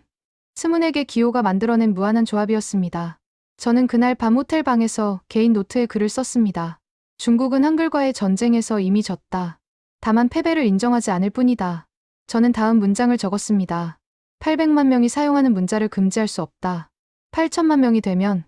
Speaker 2: 20개 기호가 만들어낸 무한한 조합이었습니다. 저는 그날 밤 호텔 방에서 개인 노트에 글을 썼습니다. 중국은 한글과의 전쟁에서 이미 졌다. 다만 패배를 인정하지 않을 뿐이다. 저는 다음 문장을 적었습니다. 800만 명이 사용하는 문자를 금지할 수 없다. 8천만 명이 되면,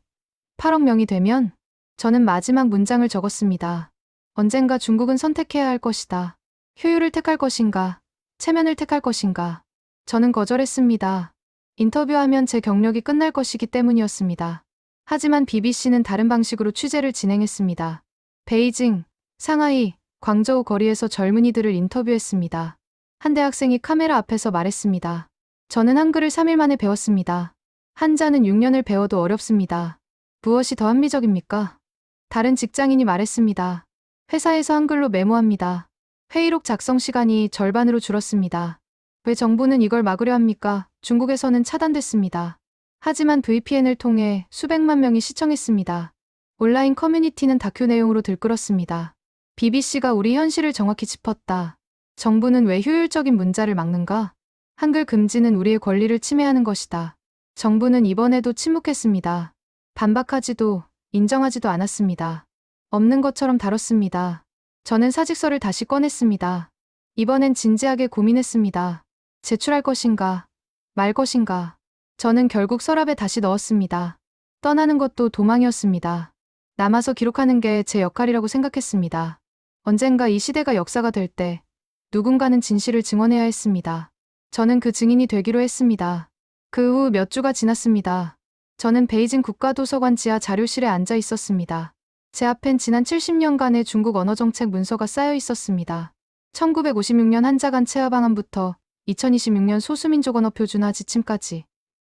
Speaker 2: 8억 명이 되면, 저는 마지막 문장을 적었습니다. 언젠가 중국은 선택해야 할 것이다. 효율을 택할 것인가, 체면을 택할 것인가. 저는 거절했습니다. 인터뷰하면 제 경력이 끝날 것이기 때문이었습니다. 하지만 BBC는 다른 방식으로 취재를 진행했습니다. 베이징, 상하이, 광저우 거리에서 젊은이들을 인터뷰했습니다. 한 대학생이 카메라 앞에서 말했습니다. 저는 한글을 3일 만에 배웠습니다. 한자는 6년을 배워도 어렵습니다. 무엇이 더 합리적입니까? 다른 직장인이 말했습니다. 회사에서 한글로 메모합니다. 회의록 작성 시간이 절반으로 줄었습니다. 왜 정부는 이걸 막으려 합니까? 중국에서는 차단됐습니다. 하지만 VPN을 통해 수백만 명이 시청했습니다. 온라인 커뮤니티는 다큐 내용으로 들끓었습니다. BBC가 우리 현실을 정확히 짚었다. 정부는 왜 효율적인 문자를 막는가? 한글 금지는 우리의 권리를 침해하는 것이다. 정부는 이번에도 침묵했습니다. 반박하지도 인정하지도 않았습니다. 없는 것처럼 다뤘습니다. 저는 사직서를 다시 꺼냈습니다. 이번엔 진지하게 고민했습니다. 제출할 것인가, 말 것인가. 저는 결국 서랍에 다시 넣었습니다. 떠나는 것도 도망이었습니다. 남아서 기록하는 게 제 역할이라고 생각했습니다. 언젠가 이 시대가 역사가 될 때 누군가는 진실을 증언해야 했습니다. 저는 그 증인이 되기로 했습니다. 그 후 몇 주가 지났습니다. 저는 베이징 국가도서관 지하 자료실에 앉아 있었습니다. 제 앞엔 지난 70년간의 중국 언어정책 문서가 쌓여 있었습니다. 1956년 한자간 체화 방안부터 2026년 소수민족 언어 표준화 지침까지.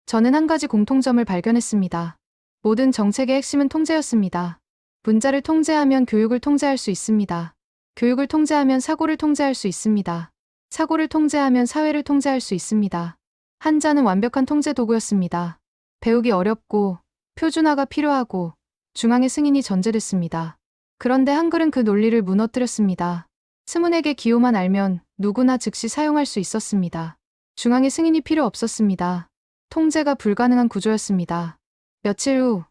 Speaker 2: 저는 한 가지 공통점을 발견했습니다. 모든 정책의 핵심은 통제였습니다. 문자를 통제하면 교육을 통제할 수 있습니다. 교육을 통제하면 사고를 통제할 수 있습니다. 사고를 통제하면 사회를 통제할 수 있습니다. 한자는 완벽한 통제 도구였습니다. 배우기 어렵고 표준화가 필요하고 중앙의 승인이 전제됐습니다. 그런데 한글은 그 논리를 무너뜨렸습니다. 20개 기호만 알면 누구나 즉시 사용할 수 있었습니다. 중앙의 승인이 필요 없었습니다. 통제가 불가능한 구조였습니다. 며칠 후,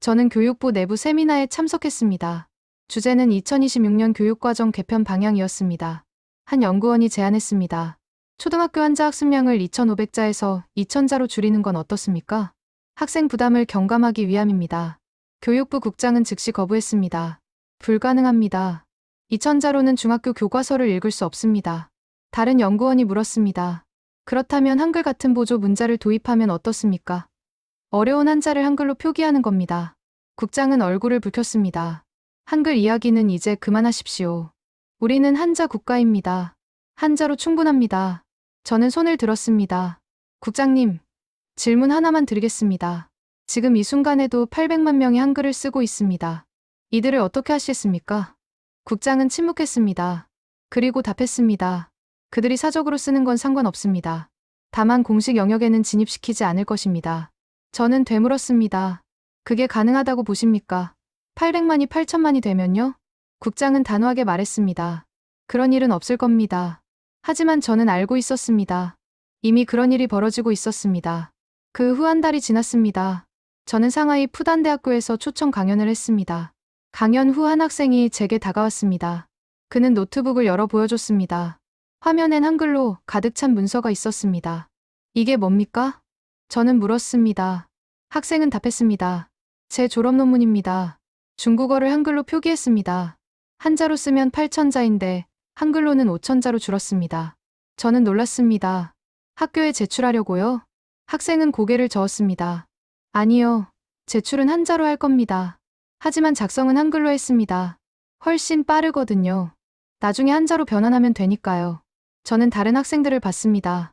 Speaker 2: 저는 교육부 내부 세미나에 참석했습니다. 주제는 2026년 교육과정 개편 방향이었습니다. 한 연구원이 제안했습니다. 초등학교 한자 학습량을 2,500자에서 2,000자로 줄이는 건 어떻습니까? 학생 부담을 경감하기 위함입니다. 교육부 국장은 즉시 거부했습니다. 불가능합니다. 2,000자로는 중학교 교과서를 읽을 수 없습니다. 다른 연구원이 물었습니다. 그렇다면 한글 같은 보조 문자를 도입하면 어떻습니까? 어려운 한자를 한글로 표기하는 겁니다. 국장은 얼굴을 붉혔습니다. 한글 이야기는 이제 그만하십시오. 우리는 한자 국가입니다. 한자로 충분합니다. 저는 손을 들었습니다. 국장님, 질문 하나만 드리겠습니다. 지금 이 순간에도 800만 명이 한글을 쓰고 있습니다. 이들을 어떻게 하시겠습니까? 국장은 침묵했습니다. 그리고 답했습니다. 그들이 사적으로 쓰는 건 상관없습니다. 다만 공식 영역에는 진입시키지 않을 것입니다. 저는 되물었습니다. 그게 가능하다고 보십니까? 800만이 8천만이 되면요? 국장은 단호하게 말했습니다. 그런 일은 없을 겁니다. 하지만 저는 알고 있었습니다. 이미 그런 일이 벌어지고 있었습니다. 그 후 한 달이 지났습니다. 저는 상하이 푸단대학교에서 초청 강연을 했습니다. 강연 후 한 학생이 제게 다가왔습니다. 그는 노트북을 열어 보여줬습니다. 화면엔 한글로 가득 찬 문서가 있었습니다. 이게 뭡니까? 저는 물었습니다. 학생은 답했습니다. 제 졸업 논문입니다. 중국어를 한글로 표기했습니다. 한자로 쓰면 8천자인데 한글로는 5천자로 줄었습니다. 저는 놀랐습니다. 학교에 제출하려고요? 학생은 고개를 저었습니다. 아니요. 제출은 한자로 할 겁니다. 하지만 작성은 한글로 했습니다. 훨씬 빠르거든요. 나중에 한자로 변환하면 되니까요. 저는 다른 학생들을 봤습니다.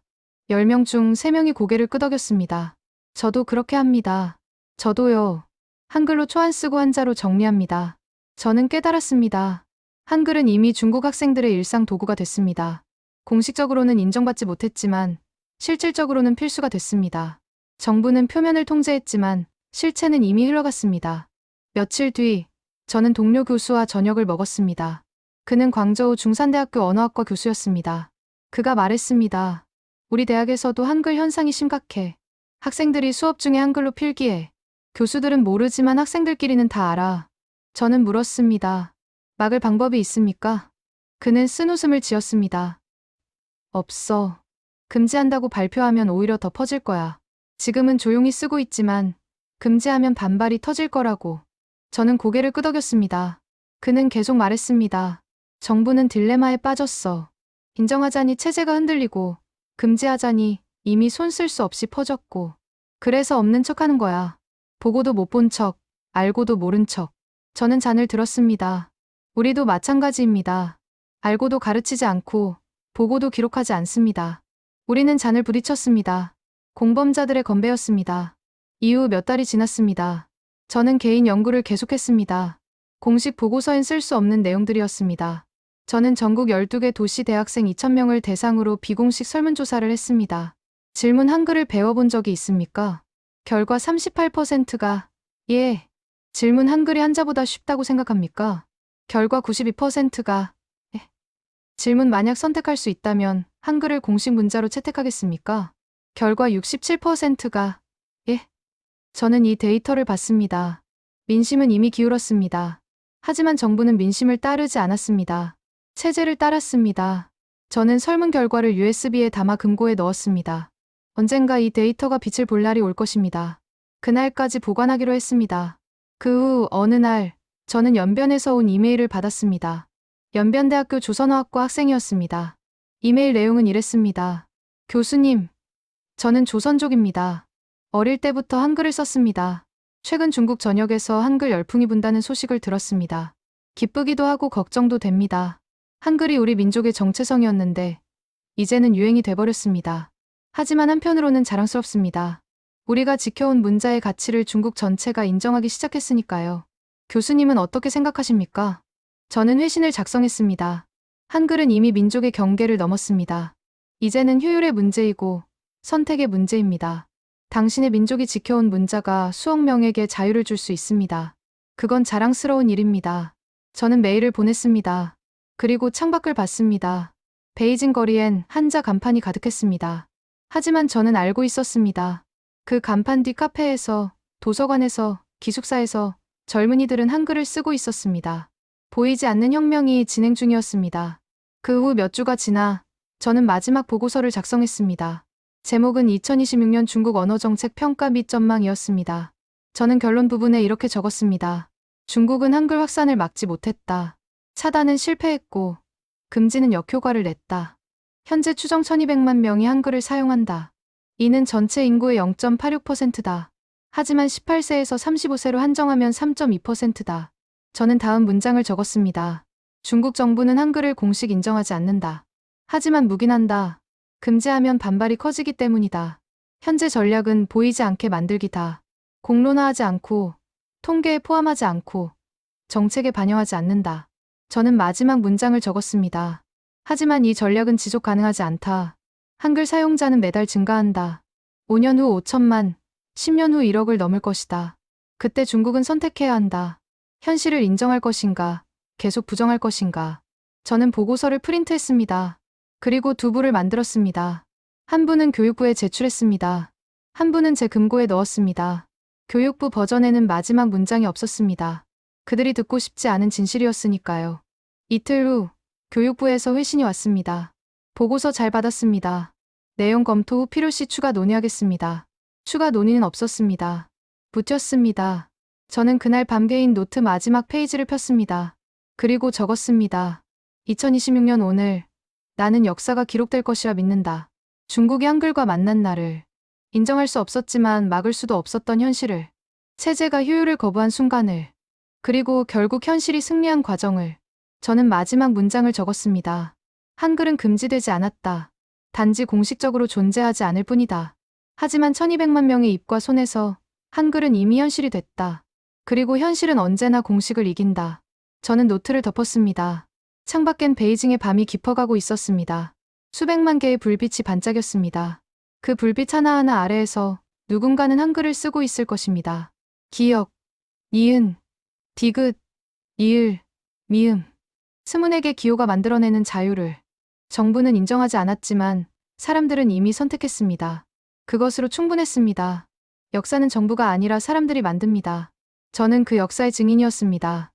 Speaker 2: 10명 중 3명이 고개를 끄덕였습니다. 저도 그렇게 합니다. 저도요. 한글로 초안 쓰고 한자로 정리합니다. 저는 깨달았습니다. 한글은 이미 중국 학생들의 일상 도구가 됐습니다. 공식적으로는 인정받지 못했지만 실질적으로는 필수가 됐습니다. 정부는 표면을 통제했지만 실체는 이미 흘러갔습니다. 며칠 뒤 저는 동료 교수와 저녁을 먹었습니다. 그는 광저우 중산대학교 언어학과 교수였습니다. 그가 말했습니다. 우리 대학에서도 한글 현상이 심각해. 학생들이 수업 중에 한글로 필기해. 교수들은 모르지만 학생들끼리는 다 알아. 저는 물었습니다. 막을 방법이 있습니까? 그는 쓴웃음을 지었습니다. 없어. 금지한다고 발표하면 오히려 더 퍼질 거야. 지금은 조용히 쓰고 있지만 금지하면 반발이 터질 거라고. 저는 고개를 끄덕였습니다. 그는 계속 말했습니다. 정부는 딜레마에 빠졌어. 인정하자니 체제가 흔들리고 금지하자니 이미 손 쓸 수 없이 퍼졌고 그래서 없는 척하는 거야. 보고도 못 본 척, 알고도 모른 척. 저는 잔을 들었습니다. 우리도 마찬가지입니다. 알고도 가르치지 않고 보고도 기록하지 않습니다. 우리는 잔을 부딪혔습니다. 공범자들의 건배였습니다. 이후 몇 달이 지났습니다. 저는 개인 연구를 계속했습니다. 공식 보고서엔 쓸 수 없는 내용들이었습니다. 저는 전국 12개 도시 대학생 2,000명을 대상으로 비공식 설문조사를 했습니다. 질문 한글을 배워본 적이 있습니까? 결과 38%가 예. 질문 한글이 한자보다 쉽다고 생각합니까? 결과 92%가 예. 질문 만약 선택할 수 있다면 한글을 공식 문자로 채택하겠습니까? 결과 67%가 예. 저는 이 데이터를 봤습니다. 민심은 이미 기울었습니다. 하지만 정부는 민심을 따르지 않았습니다. 체제를 따랐습니다. 저는 설문 결과를 USB에 담아 금고에 넣었습니다. 언젠가 이 데이터가 빛을 볼 날이 올 것입니다. 그날까지 보관하기로 했습니다. 그 후 어느 날 저는 연변에서 온 이메일을 받았습니다. 연변대학교 조선어학과 학생이었습니다. 이메일 내용은 이랬습니다. 교수님, 저는 조선족입니다. 어릴 때부터 한글을 썼습니다. 최근 중국 전역에서 한글 열풍이 분다는 소식을 들었습니다. 기쁘기도 하고 걱정도 됩니다. 한글이 우리 민족의 정체성이었는데 이제는 유행이 돼버렸습니다. 하지만 한편으로는 자랑스럽습니다. 우리가 지켜온 문자의 가치를 중국 전체가 인정하기 시작했으니까요. 교수님은 어떻게 생각하십니까? 저는 회신을 작성했습니다. 한글은 이미 민족의 경계를 넘었습니다. 이제는 효율의 문제이고 선택의 문제입니다. 당신의 민족이 지켜온 문자가 수억 명에게 자유를 줄 수 있습니다. 그건 자랑스러운 일입니다. 저는 메일을 보냈습니다. 그리고 창밖을 봤습니다. 베이징 거리엔 한자 간판이 가득했습니다. 하지만 저는 알고 있었습니다. 그 간판 뒤 카페에서, 도서관에서, 기숙사에서 젊은이들은 한글을 쓰고 있었습니다. 보이지 않는 혁명이 진행 중이었습니다. 그 후 몇 주가 지나 저는 마지막 보고서를 작성했습니다. 제목은 2026년 중국 언어정책 평가 및 전망이었습니다. 저는 결론 부분에 이렇게 적었습니다. 중국은 한글 확산을 막지 못했다. 차단은 실패했고 금지는 역효과를 냈다. 현재 추정 1200만 명이 한글을 사용한다. 이는 전체 인구의 0.86%다. 하지만 18세에서 35세로 한정하면 3.2%다. 저는 다음 문장을 적었습니다. 중국 정부는 한글을 공식 인정하지 않는다. 하지만 묵인한다. 금지하면 반발이 커지기 때문이다. 현재 전략은 보이지 않게 만들기다. 공론화하지 않고 통계에 포함하지 않고 정책에 반영하지 않는다. 저는 마지막 문장을 적었습니다. 하지만 이 전략은 지속 가능하지 않다. 한글 사용자는 매달 증가한다. 5년 후 5천만, 10년 후 1억을 넘을 것이다. 그때 중국은 선택해야 한다. 현실을 인정할 것인가, 계속 부정할 것인가. 저는 보고서를 프린트했습니다. 그리고 두 부를 만들었습니다. 한 부는 교육부에 제출했습니다. 한 부는 제 금고에 넣었습니다. 교육부 버전에는 마지막 문장이 없었습니다. 그들이 듣고 싶지 않은 진실이었으니까요. 이틀 후 교육부에서 회신이 왔습니다. 보고서 잘 받았습니다. 내용 검토 후 필요시 추가 논의하겠습니다. 추가 논의는 없었습니다. 붙였습니다. 저는 그날 밤 개인 노트 마지막 페이지를 폈습니다. 그리고 적었습니다. 2026년 오늘 나는 역사가 기록될 것이라 믿는다. 중국이 한글과 만난 날을 인정할 수 없었지만 막을 수도 없었던 현실을, 체제가 효율을 거부한 순간을, 그리고 결국 현실이 승리한 과정을. 저는 마지막 문장을 적었습니다. 한글은 금지되지 않았다. 단지 공식적으로 존재하지 않을 뿐이다. 하지만 1200만 명의 입과 손에서 한글은 이미 현실이 됐다. 그리고 현실은 언제나 공식을 이긴다. 저는 노트를 덮었습니다. 창밖엔 베이징의 밤이 깊어가고 있었습니다. 수백만 개의 불빛이 반짝였습니다. 그 불빛 하나하나 아래에서 누군가는 한글을 쓰고 있을 것입니다. 기역, 니은, 디귿, 이을, 미음. 스문에게 기호가 만들어내는 자유를 정부는 인정하지 않았지만 사람들은 이미 선택했습니다. 그것으로 충분했습니다. 역사는 정부가 아니라 사람들이 만듭니다. 저는 그 역사의 증인이었습니다.